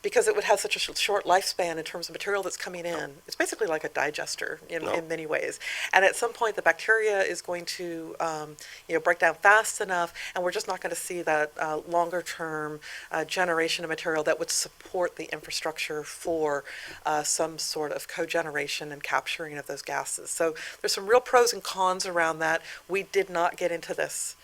because it would have such a short lifespan in terms of material that's coming in. It's basically like a digester in many ways. And at some point, the bacteria is going to, break down fast enough, and we're just not going to see that longer-term generation of material that would support the infrastructure for some sort of cogeneration and capturing of those gases. So there's some real pros and cons around that. We did not get into this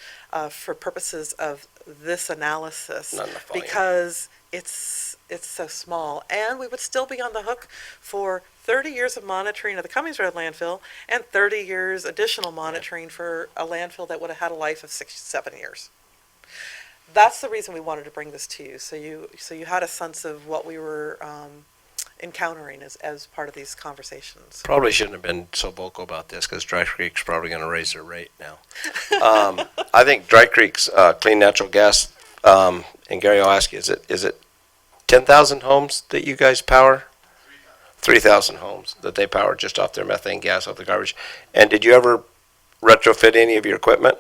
for purposes of this analysis Not enough volume. because it's so small, and we would still be on the hook for 30 years of monitoring of the Cummings Road landfill and 30 years additional monitoring for a landfill that would have had a life of 67 years. That's the reason we wanted to bring this to you, so you had a sense of what we were encountering as part of these conversations. Probably shouldn't have been so vocal about this, because Dry Creek's probably going to raise their rate now. I think Dry Creek's clean natural gas, and Gary, I'll ask you, is it 10,000 homes that you guys power? 3,000 homes that they power just off their methane gas, off the garbage. And did you ever retrofit any of your equipment?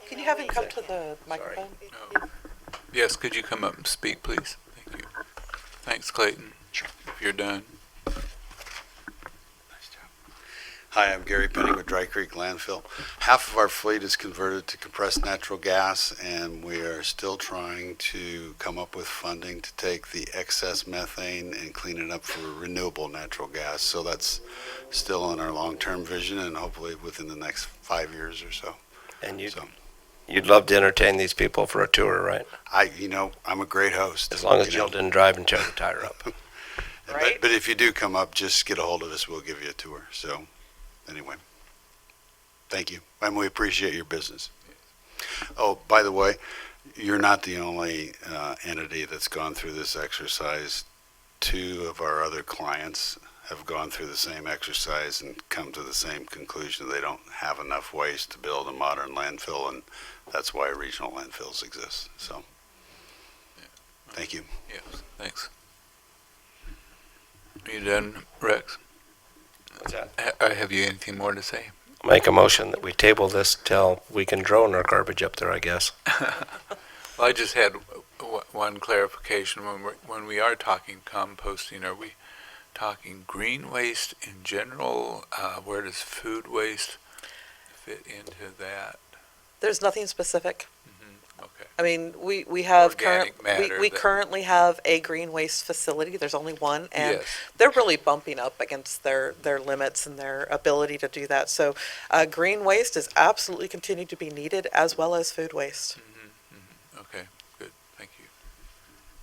Can you have him come to the microphone? Yes, could you come up and speak, please? Thank you. Thanks, Clayton. If you're done. Hi, I'm Gary Penny with Dry Creek Landfill. Half of our fleet is converted to compressed natural gas, and we are still trying to come up with funding to take the excess methane and clean it up for renewable natural gas. So that's still in our long-term vision, and hopefully within the next 5 years or so. And So you'd love to entertain these people for a tour, right? I'm a great host. As long as Jill didn't drive and tear the tire up. Right. But if you do come up, just get a hold of us. We'll give you a tour. So anyway, thank you, and we appreciate your business. Oh, by the way, you're not the only entity that's gone through this exercise. 2 of our other clients have gone through the same exercise and come to the same conclusion. They don't have enough waste to build a modern landfill, and that's why regional landfills exist. So, thank you. Yes, thanks. Are you done, Rex? What's that? Have you anything more to say? Make a motion that we table this till we can drone our garbage up there, I guess. Well, I just had one clarification. When we are talking composting, are we talking green waste in general? Where does food waste fit into that? There's nothing specific. Okay. I mean, we have Organic matter we that- currently have a green waste facility. There's only one, and Yes. they're really bumping up against their limits and their ability to do that. So, green waste is absolutely continuing to be needed, as well as food waste. Okay, good, thank you.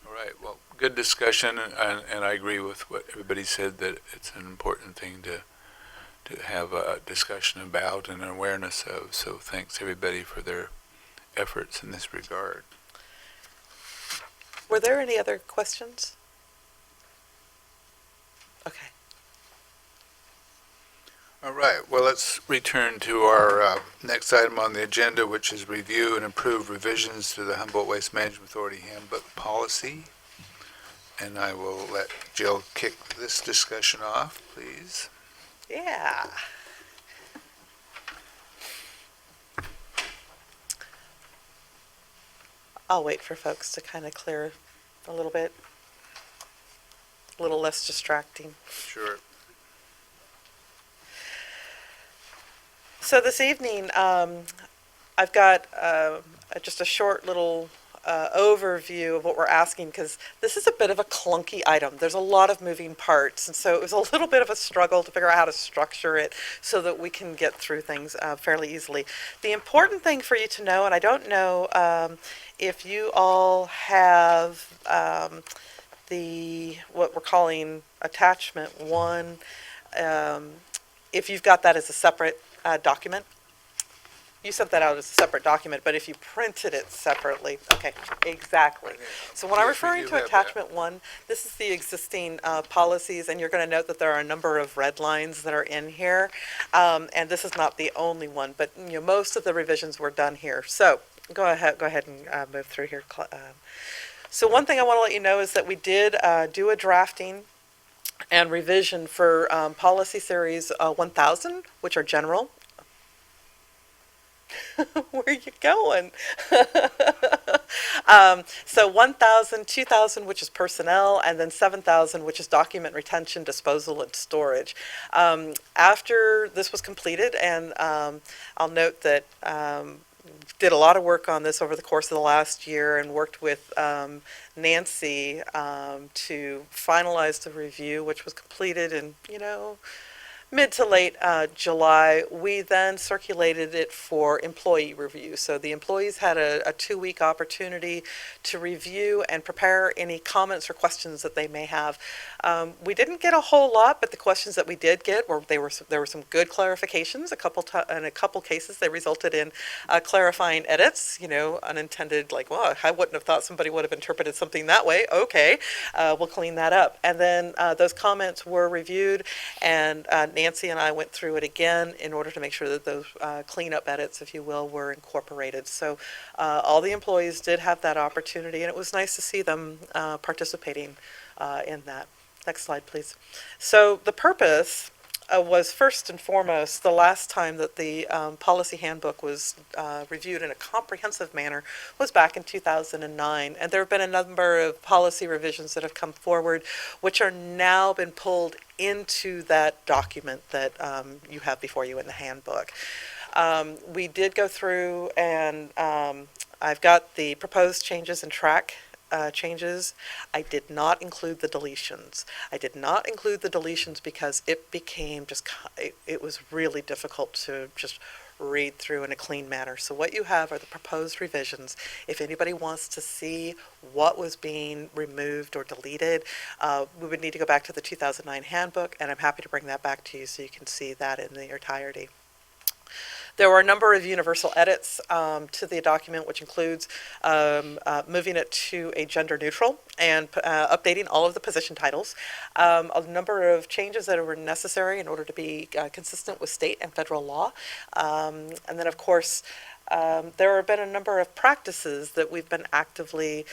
All right, well, good discussion, and I agree with what everybody said, that it's an important thing to have a discussion about and awareness of. So thanks everybody for their efforts in this regard. Were there any other questions? Okay. All right, well, let's return to our next item on the agenda, which is review and approve revisions to the Humboldt Waste Management Authority Handbook Policy. And I will let Jill kick this discussion off, please. Yeah. I'll wait for folks to kind of clear a little bit, a little less distracting. Sure. So this evening, I've got just a short little overview of what we're asking, because this is a bit of a clunky item. There's a lot of moving parts, and so it was a little bit of a struggle to figure out how to structure it so that we can get through things fairly easily. The important thing for you to know, and I don't know if you all have what we're calling attachment 1, if you've got that as a separate document. You sent that out as a separate document, but if you printed it separately, okay, exactly. So when I'm Yes, we referring do to have attachment 1, this is the existing policies, and you're going to note that there are a number of red lines that are in here. And this is not the only one, but most of the revisions were done here. So go ahead and move through here. So one thing I want to let you know is that we did do a drafting and revision for policy series 1000, which are general. Where are you going? So 1,000, 2,000, which is personnel, and then 7,000, which is document retention, disposal, and storage. After this was completed, and I'll note that did a lot of work on this over the course of the last year and worked with Nancy to finalize the review, which was completed in, mid to late July. We then circulated it for employee review. So the employees had a 2-week opportunity to review and prepare any comments or questions that they may have. We didn't get a whole lot, but the questions that we did get there were some good clarifications. In a couple cases, they resulted in clarifying edits. Unintended, like, well, I wouldn't have thought somebody would have interpreted something that way. Okay, we'll clean that up. And then those comments were reviewed, and Nancy and I went through it again in order to make sure that those cleanup edits, if you will, were incorporated. So all the employees did have that opportunity, and it was nice to see them participating in that. Next slide, please. So the purpose was first and foremost, the last time that the policy handbook was reviewed in a comprehensive manner was back in 2009. And there have been a number of policy revisions that have come forward, which are now been pulled into that document that you have before you in the handbook. We did go through, and I've got the proposed changes and track changes. I did not include the deletions. I did not include the deletions because it became it was really difficult to just read through in a clean manner. So what you have are the proposed revisions. If anybody wants to see what was being removed or deleted, we would need to go back to the 2009 handbook, and I'm happy to bring that back to you so you can see that in the entirety. There were a number of universal edits to the document, which includes moving it to a gender neutral and updating all of the position titles. A number of changes that were necessary in order to be consistent with state and federal law. And then, of course, there have been a number of practices that we've been actively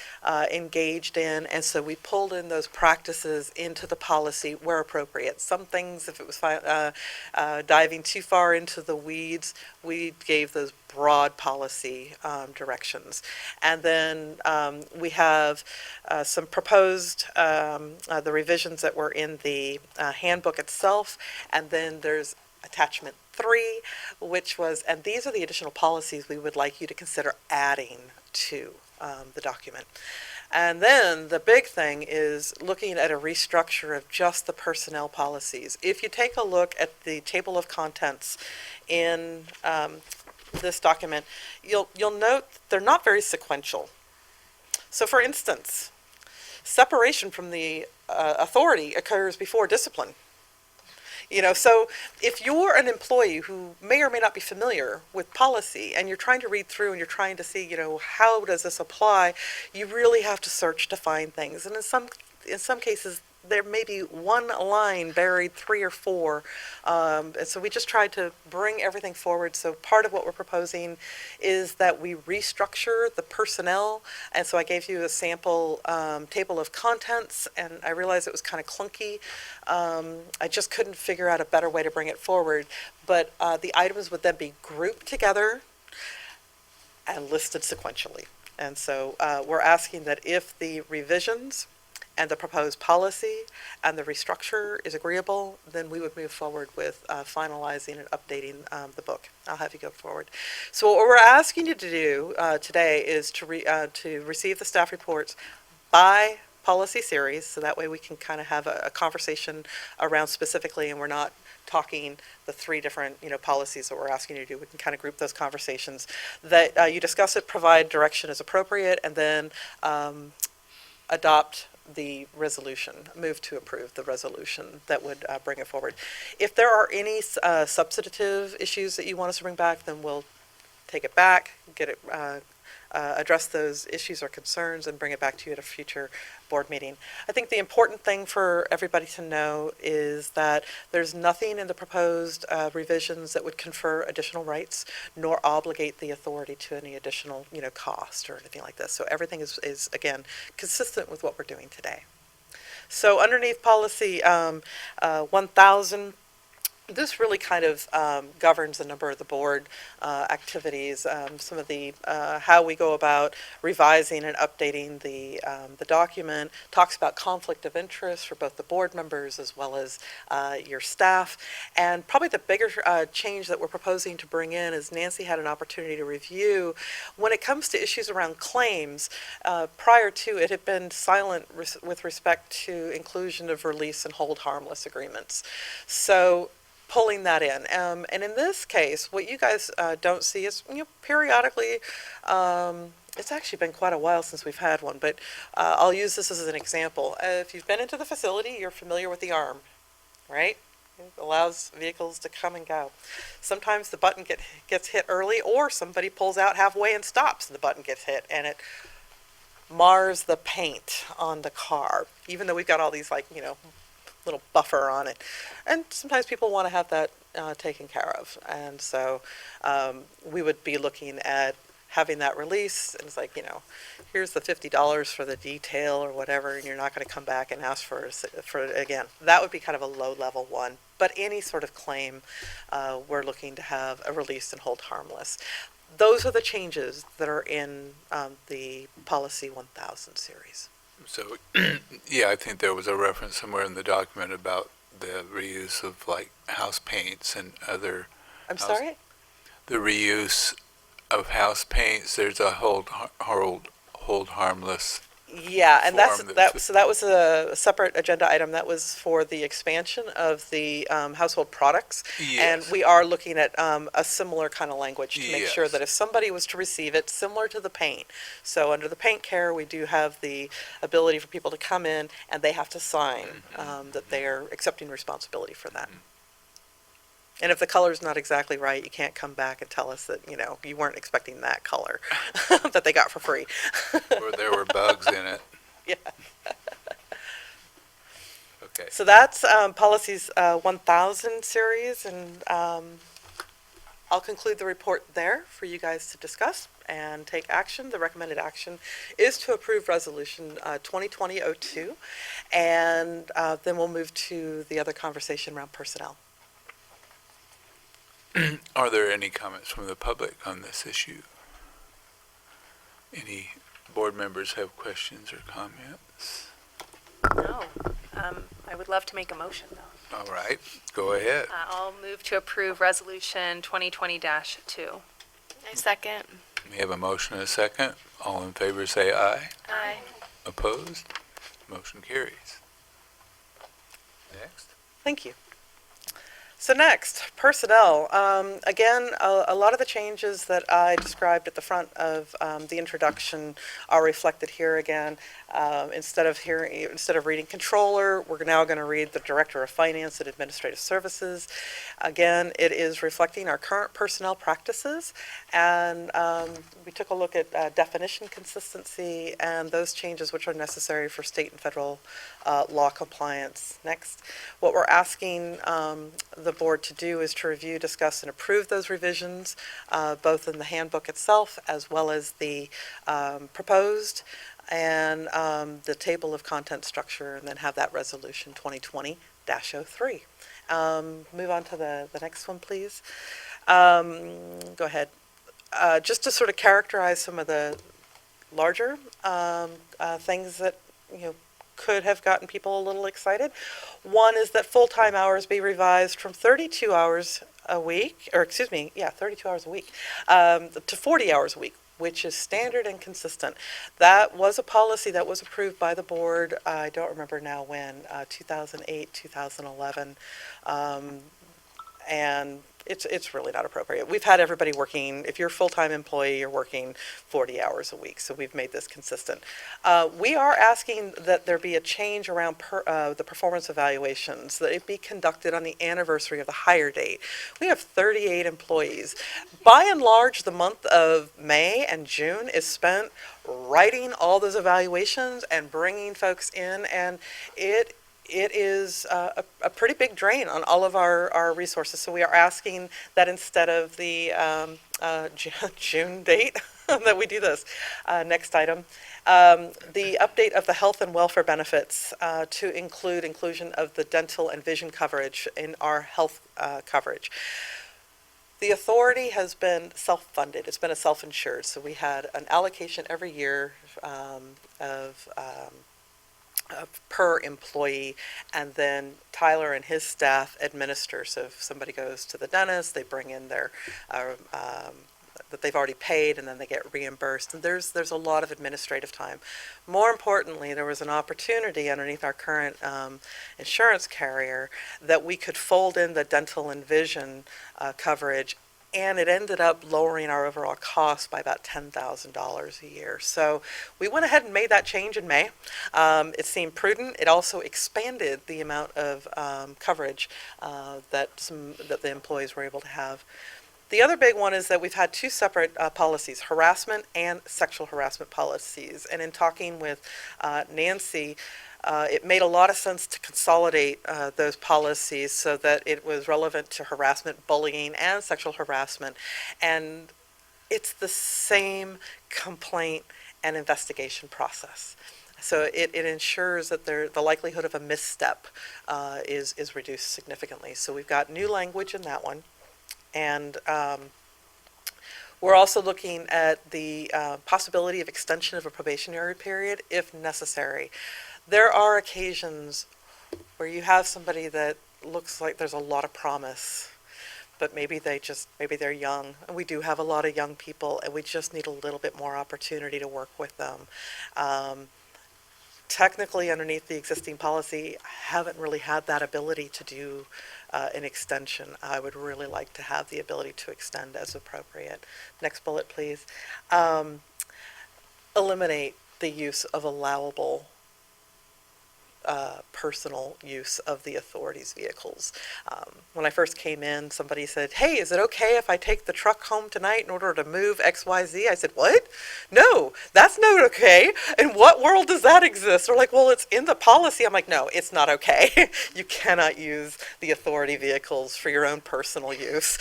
engaged in, and so we pulled in those practices into the policy where appropriate. Some things, if it was diving too far into the weeds, we gave those broad policy directions. And then we have some proposed, the revisions that were in the handbook itself, and then there's attachment 3, which was, and these are the additional policies we would like you to consider adding to the document. And then the big thing is looking at a restructure of just the personnel policies. If you take a look at the table of contents in this document, you'll note they're not very sequential. So for instance, separation from the authority occurs before discipline. So if you're an employee who may or may not be familiar with policy and you're trying to read through and you're trying to see, how does this apply, you really have to search to find things. And in some cases, there may be one line buried 3 or 4. And so we just tried to bring everything forward. So part of what we're proposing is that we restructure the personnel. And so I gave you a sample table of contents, and I realized it was kind of clunky. I just couldn't figure out a better way to bring it forward. But the items would then be grouped together and listed sequentially. And so we're asking that if the revisions and the proposed policy and the restructure is agreeable, then we would move forward with finalizing and updating the book. I'll have you go forward. So what we're asking you to do today is to receive the staff reports by policy series, so that way we can kind of have a conversation around specifically, and we're not talking the three different, policies that we're asking you to do. We can kind of group those conversations, that you discuss it, provide direction as appropriate, and then adopt the resolution, move to approve the resolution that would bring it forward. If there are any substantive issues that you want us to bring back, then we'll take it back, get it, address those issues or concerns, and bring it back to you at a future board meeting. I think the important thing for everybody to know is that there's nothing in the proposed revisions that would confer additional rights nor obligate the authority to any additional, cost or anything like this. So everything is again, consistent with what we're doing today. So underneath policy 1000, this really kind of governs a number of the board activities, some of the how we go about revising and updating the document, talks about conflict of interest for both the board members as well as your staff. And probably the bigger change that we're proposing to bring in, is Nancy had an opportunity to review, when it comes to issues around claims, prior to it had been silent with respect to inclusion of release and hold harmless agreements. So pulling that in. And in this case, what you guys don't see is, periodically, it's actually been quite a while since we've had one, but I'll use this as an example. If you've been into the facility, you're familiar with the arm, right? It allows vehicles to come and go. Sometimes the button gets hit early, or somebody pulls out halfway and stops, and the button gets hit, and it mars the paint on the car, even though we've got all these, little buffer on it. And sometimes people want to have that taken care of. And so we would be looking at having that release, and it's like, here's the $50 for the detail or whatever, and you're not going to come back and ask for it again. That would be kind of a low-level one. But any sort of claim, we're looking to have a release and hold harmless. Those are the changes that are in the Policy 1000 series. So, yeah, I think there was a reference somewhere in the document about the reuse of house paints and other. I'm sorry? The reuse of house paints. There's a hold harmless. Yeah, and form that was a separate agenda item. That was for the expansion of the household products. Yes. And we are looking at a similar kind of language to make sure Yes. that if somebody was to receive it, similar to the paint. So under the paint care, we do have the ability for people to come in and they have to sign that they are accepting responsibility for that. And if the color's not exactly right, you can't come back and tell us that, you weren't expecting that color that they got for free. Or there were bugs in it. Yeah. Okay. So that's Policies 1000 series, and I'll conclude the report there for you guys to discuss and take action. The recommended action is to approve Resolution 2020-02, and then we'll move to the other conversation around personnel. Are there any comments from the public on this issue? Any board members have questions or comments? No. I would love to make a motion, though. All right, go ahead. I'll move to approve Resolution 2020-2. I second. We have a motion and a second. All in favor say aye. Aye. Opposed? Motion carries. Next. Thank you. So next, personnel. Again, a lot of the changes that I described at the front of the introduction are reflected here again. Instead of reading controller, we're now going to read the director of finance and administrative services. Again, it is reflecting our current personnel practices, and we took a look at definition consistency and those changes which are necessary for state and federal law compliance. Next, what we're asking the board to do is to review, discuss, and approve those revisions, both in the handbook itself as well as the proposed and the table of content structure, and then have that resolution 2020-03. Move on to the next one, please. Go ahead. Just to sort of characterize some of the larger things that, could have gotten people a little excited. One is that full-time hours be revised from 32 hours a week, or excuse me, 32 hours a week, to 40 hours a week, which is standard and consistent. That was a policy that was approved by the board, I don't remember now when, 2008, 2011. And it's really not appropriate. We've had everybody working, if you're a full-time employee, you're working 40 hours a week, so we've made this consistent. We are asking that there be a change around the performance evaluations, that it be conducted on the anniversary of the hire date. We have 38 employees. By and large, the month of May and June is spent writing all those evaluations and bringing folks in, and it is a pretty big drain on all of our resources. So we are asking that instead of the June date that we do this. Next item. The update of the health and welfare benefits to inclusion of the dental and vision coverage in our health coverage. The authority has been self-funded. It's been a self-insured. So we had an allocation every year of per employee, and then Tyler and his staff administer. So if somebody goes to the dentist, they bring in their that they've already paid, and then they get reimbursed. And there's a lot of administrative time. More importantly, there was an opportunity underneath our current insurance carrier that we could fold in the dental and vision coverage, and it ended up lowering our overall cost by about $10,000 a year. So we went ahead and made that change in May. It seemed prudent. It also expanded the amount of coverage that the employees were able to have. The other big one is that we've had two separate policies, harassment and sexual harassment policies. And in talking with Nancy, it made a lot of sense to consolidate those policies so that it was relevant to harassment, bullying, and sexual harassment. And it's the same complaint and investigation process. So it ensures that the likelihood of a misstep is reduced significantly. So we've got new language in that one. And we're also looking at the possibility of extension of a probationary period if necessary. There are occasions where you have somebody that looks like there's a lot of promise, but maybe they're young. And we do have a lot of young people, and we just need a little bit more opportunity to work with them. Technically, underneath the existing policy, I haven't really had that ability to do an extension. I would really like to have the ability to extend as appropriate. Next bullet, please. Eliminate the use of allowable personal use of the authority's vehicles. When I first came in, somebody said, "Hey, is it okay if I take the truck home tonight in order to move XYZ?" I said, "What? No, that's not okay. In what world does that exist?" They're like, "Well, it's in the policy." I'm like, "No, it's not okay. You cannot use the authority vehicles for your own personal use."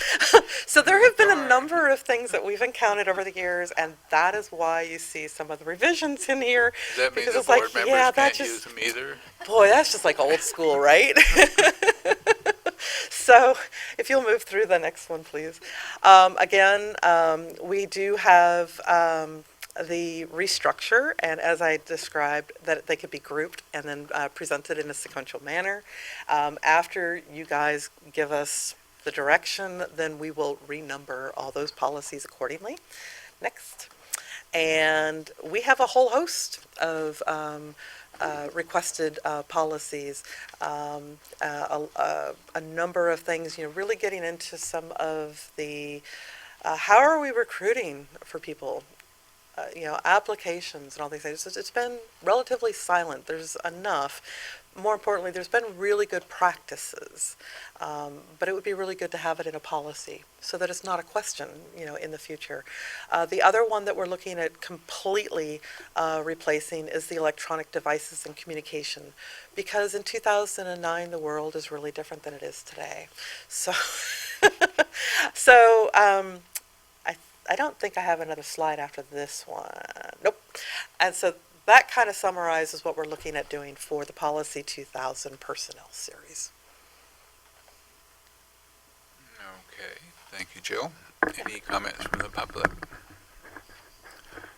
So there have been a number of things that we've encountered over the years, and that is why you see some of the revisions in here. Does that mean Because the it's like, board members yeah, that can't just- use them either? Boy, that's just like old school, right? So if you'll move through the next one, please. Again, we do have the restructure, and as I described, that they could be grouped and then presented in a sequential manner. After you guys give us the direction, then we will renumber all those policies accordingly. Next. And we have a whole host of requested policies, a number of things, really getting into some of the, how are we recruiting for people? Applications and all these things. It's been relatively silent. There's enough. More importantly, there's been really good practices, but it would be really good to have it in a policy so that it's not a question, in the future. The other one that we're looking at completely replacing is the electronic devices and communication, because in 2009 the world is really different than it is today. So, I don't think I have another slide after this one. Nope. And so that kind of summarizes what we're looking at doing for the Policy 2000 Personnel Series. Okay, thank you, Jill. Any comments from the public?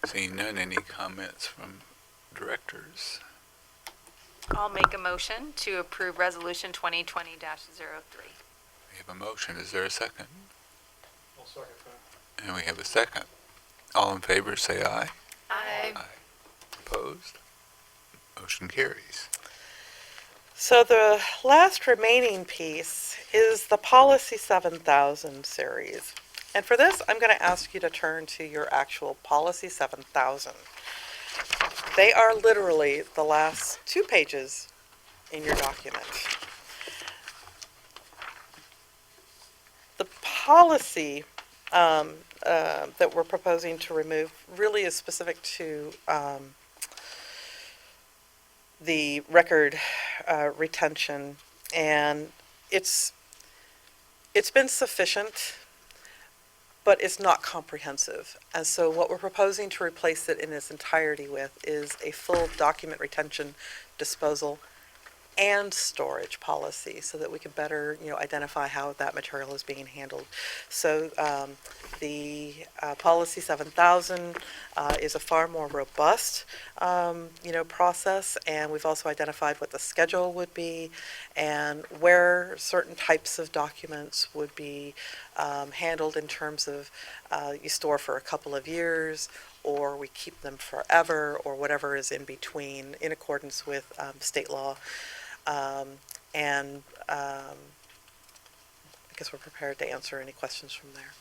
Seeing none, any comments from directors? I'll make a motion to approve Resolution 2020-03. We have a motion. Is there a second? I'll second that. And we have a second. All in favor, say aye. Aye. Opposed? Motion carries. So the last remaining piece is the Policy 7000 series. And for this, I'm going to ask you to turn to your actual Policy 7000. They are literally the last 2 pages in your document. The policy that we're proposing to remove really is specific to the record retention, and it's been sufficient, but it's not comprehensive. And so what we're proposing to replace it in its entirety with is a full document retention, disposal, and storage policy, so that we can better, identify how that material is being handled. So the Policy 7000 is a far more robust, process, and we've also identified what the schedule would be and where certain types of documents would be handled in terms of you store for a couple of years, or we keep them forever, or whatever is in between, in accordance with state law. I guess we're prepared to answer any questions from there.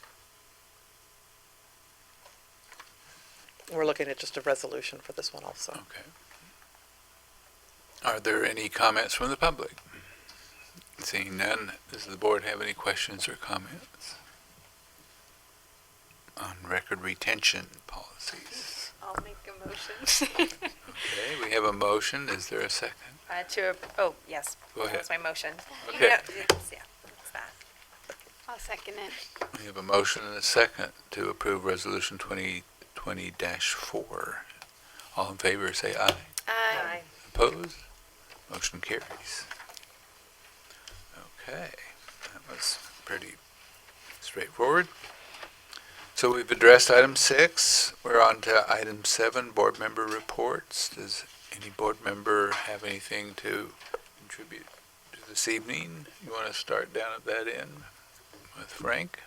We're looking at just a resolution for this one also. Okay. Are there any comments from the public? Seeing none, does the board have any questions or comments on record retention policies? I'll make a motion. Okay, we have a motion. Is there a second? Yes. Go ahead. That's my motion. Okay. Yeah, that's that. I'll second it. We have a motion and a second to approve Resolution 2020-4. All in favor, say aye. Aye. Opposed? Motion carries. Okay, that was pretty straightforward. So we've addressed item 6. We're on to item 7, board member reports. Does any board member have anything to contribute to this evening? You want to start down at that end with Frank?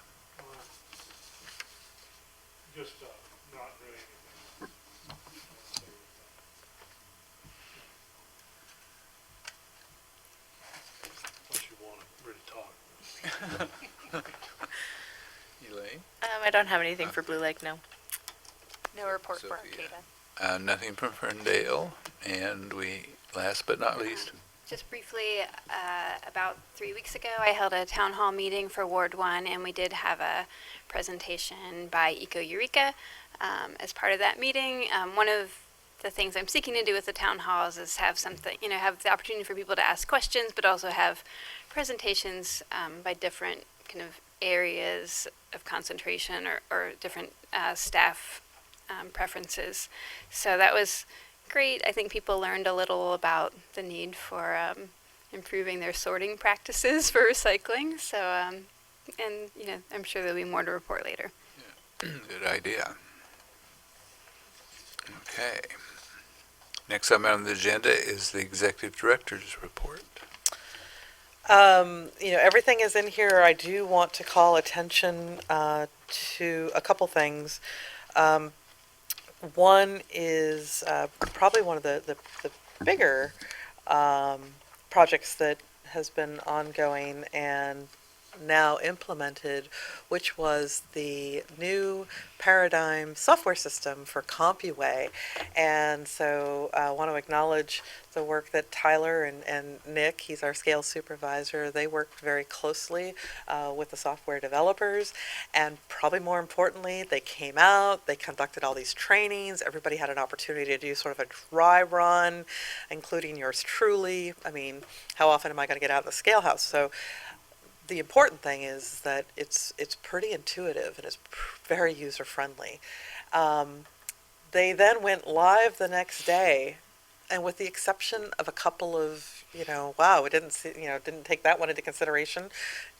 Just not really anything. Unless you want to really talk. Elaine? I don't have anything for Blue Lake, no. No report for Sophia. Arcata. Nothing from Ferndale. And we, last but not least, Just briefly, about 3 weeks ago, I held a town hall meeting for Ward 1, and we did have a presentation by Eco Eureka. As part of that meeting, one of the things I'm seeking to do with the town halls is have something, have the opportunity for people to ask questions, but also have presentations by different kind of areas of concentration or different staff preferences. So that was great. I think people learned a little about the need for improving their sorting practices for recycling. So, I'm sure there'll be more to report later. good idea. Okay. Next item on the agenda is the executive director's report. Everything is in here. I do want to call attention to a couple things. One is probably one of the bigger projects that has been ongoing and now implemented, which was the new paradigm software system for CompuWay. And so I want to acknowledge the work that Tyler and Nick, he's our scale supervisor, they worked very closely with the software developers. And probably more importantly, they came out, they conducted all these trainings, everybody had an opportunity to do sort of a dry run, including yours truly. I mean, how often am I going to get out in the scale house? So the important thing is that it's pretty intuitive and it's very user-friendly. They then went live the next day And with the exception of a couple of, wow, we didn't see, didn't take that one into consideration,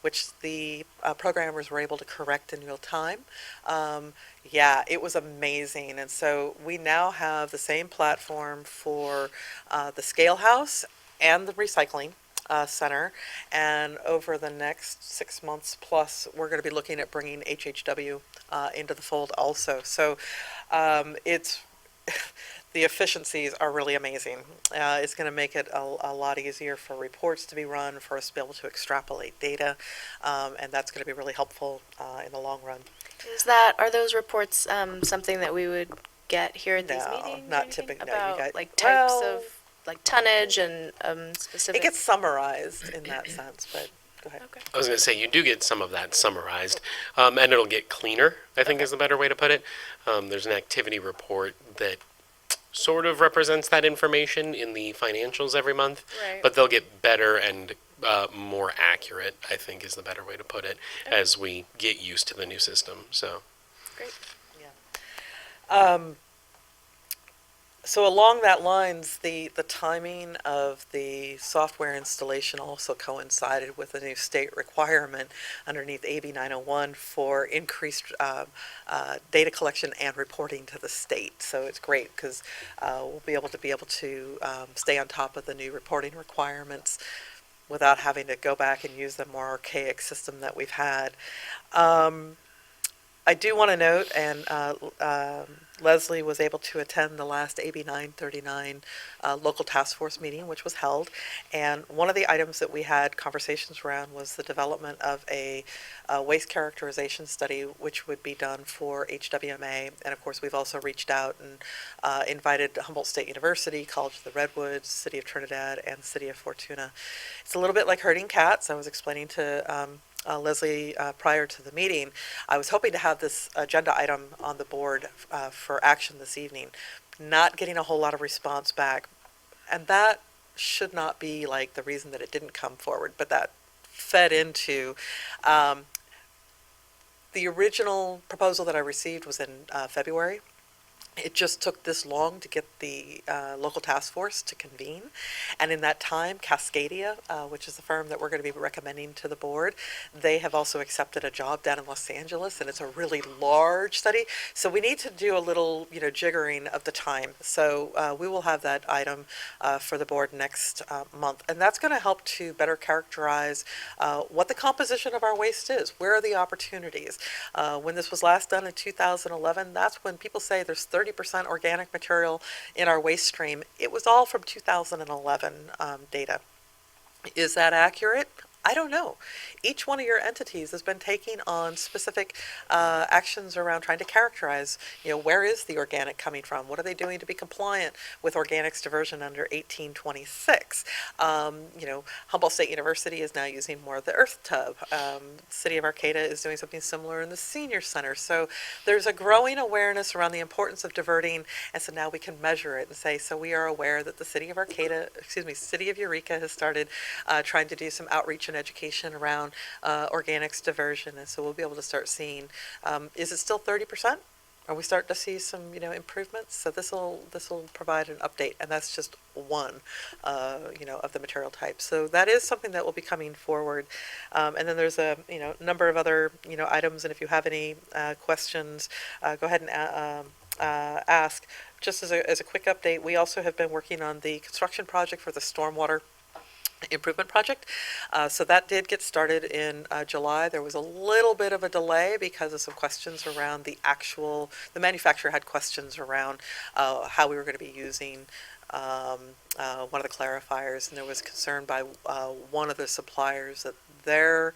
which the programmers were able to correct in real time. Yeah, it was amazing. And so we now have the same platform for the scale house and the recycling center. And over the next 6 months plus, we're going to be looking at bringing HHW into the fold also. So it's the efficiencies are really amazing. It's going to make it a lot easier for reports to be run, for us to be able to extrapolate data, and that's going to be really helpful in the long run. Are those reports something that we would get here at these No, meetings? not or anything? typically. No, you About got- like types well- of, like tonnage and specific? It gets summarized in that sense, but go ahead. Okay. I was going to say, you do get some of that summarized, and it'll get cleaner, I think is the better way to put it. There's an activity report that sort of represents that information in the financials every month, Right. but they'll get better and more accurate, I think is the better way to put it, as we get used to the new system. So. So along that lines, the timing of the software installation also coincided with a new state requirement underneath AB 901 for increased data collection and reporting to the state. So it's great because we'll be able to stay on top of the new reporting requirements without having to go back and use the more archaic system that we've had. I do want to note, and Leslie was able to attend the last AB 939 local task force meeting, which was held. And one of the items that we had conversations around was the development of a waste characterization study, which would be done for HWMA. And of course, we've also reached out and invited Humboldt State University, College of the Redwoods, City of Trinidad, and City of Fortuna. It's a little bit like herding cats. I was explaining to Leslie, prior to the meeting, I was hoping to have this agenda item on the board for action this evening. Not getting a whole lot of response back. And that should not be like the reason that it didn't come forward, but that fed into the original proposal that I received was in February. It just took this long to get the local task force to convene. And in that time, Cascadia, which is the firm that we're going to be recommending to the board, they have also accepted a job down in Los Angeles, and it's a really large study. So we need to do a little, jiggering of the time. So we will have that item for the board next month. And that's going to help to better characterize what the composition of our waste is. Where are the opportunities? When this was last done in 2011, that's when people say there's 30% organic material in our waste stream. It was all from 2011 data. Is that accurate? I don't know. Each one of your entities has been taking on specific actions around trying to characterize, where is the organic coming from? What are they doing to be compliant with organics diversion under 1826? Humboldt State University is now using more of the earth tub. City of Arcata is doing something similar in the senior center. So there's a growing awareness around the importance of diverting, and so now we can measure it and say, so we are aware that the City of Eureka has started trying to do some outreach and education around organics diversion, and so we'll be able to start seeing, is it still 30%? Are we starting to see some, improvements? So this will provide an update, and that's just one, of the material types. So that is something that will be coming forward, and then there's a, number of other, items, and if you have any questions, go ahead and ask. Just as a quick update, we also have been working on the construction project for the stormwater improvement project. So that did get started in July. There was a little bit of a delay because of some questions around the manufacturer had questions around how we were going to be using one of the clarifiers, and there was concern by one of the suppliers that their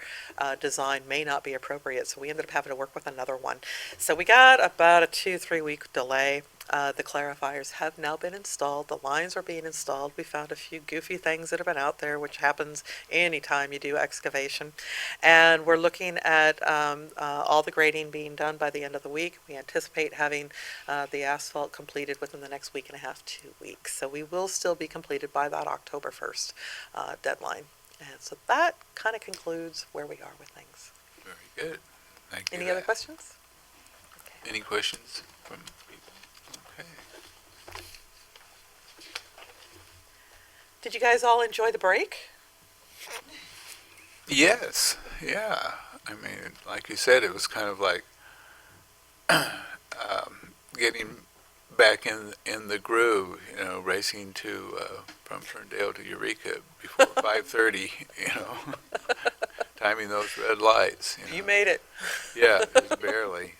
design may not be appropriate, so we ended up having to work with another one. So we got about a 2-3 week delay. The clarifiers have now been installed. The lines are being installed. We found a few goofy things that have been out there, which happens anytime you do excavation. And we're looking at all the grading being done by the end of the week. We anticipate having the asphalt completed within the next week and a half, 2 weeks. So we will still be completed by that October 1st deadline. And so that kind of concludes where we are with things. Very good. Thank you. Any other questions? Any questions from people? Okay. Did you guys all enjoy the break? Yes, yeah. I mean, like you said, it was kind of like getting back in the groove, you know, racing to from Ferndale to Eureka before 5:30, you know, timing those red lights. You You know. made it. Yeah, it was barely.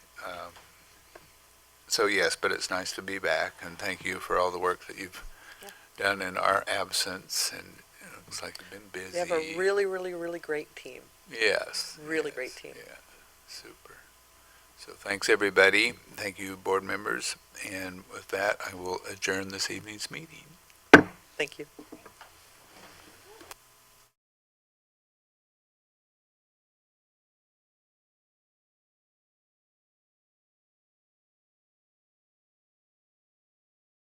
So yes, but it's nice to be back, and thank you for all the work that you've Yeah. done in our absence. And you know, it looks like you've been busy. We have a really, really, really great team. Yes. Really yes, great team. Yeah, super. So thanks, everybody. Thank you, board members. And with that, I will adjourn this evening's meeting. Thank you.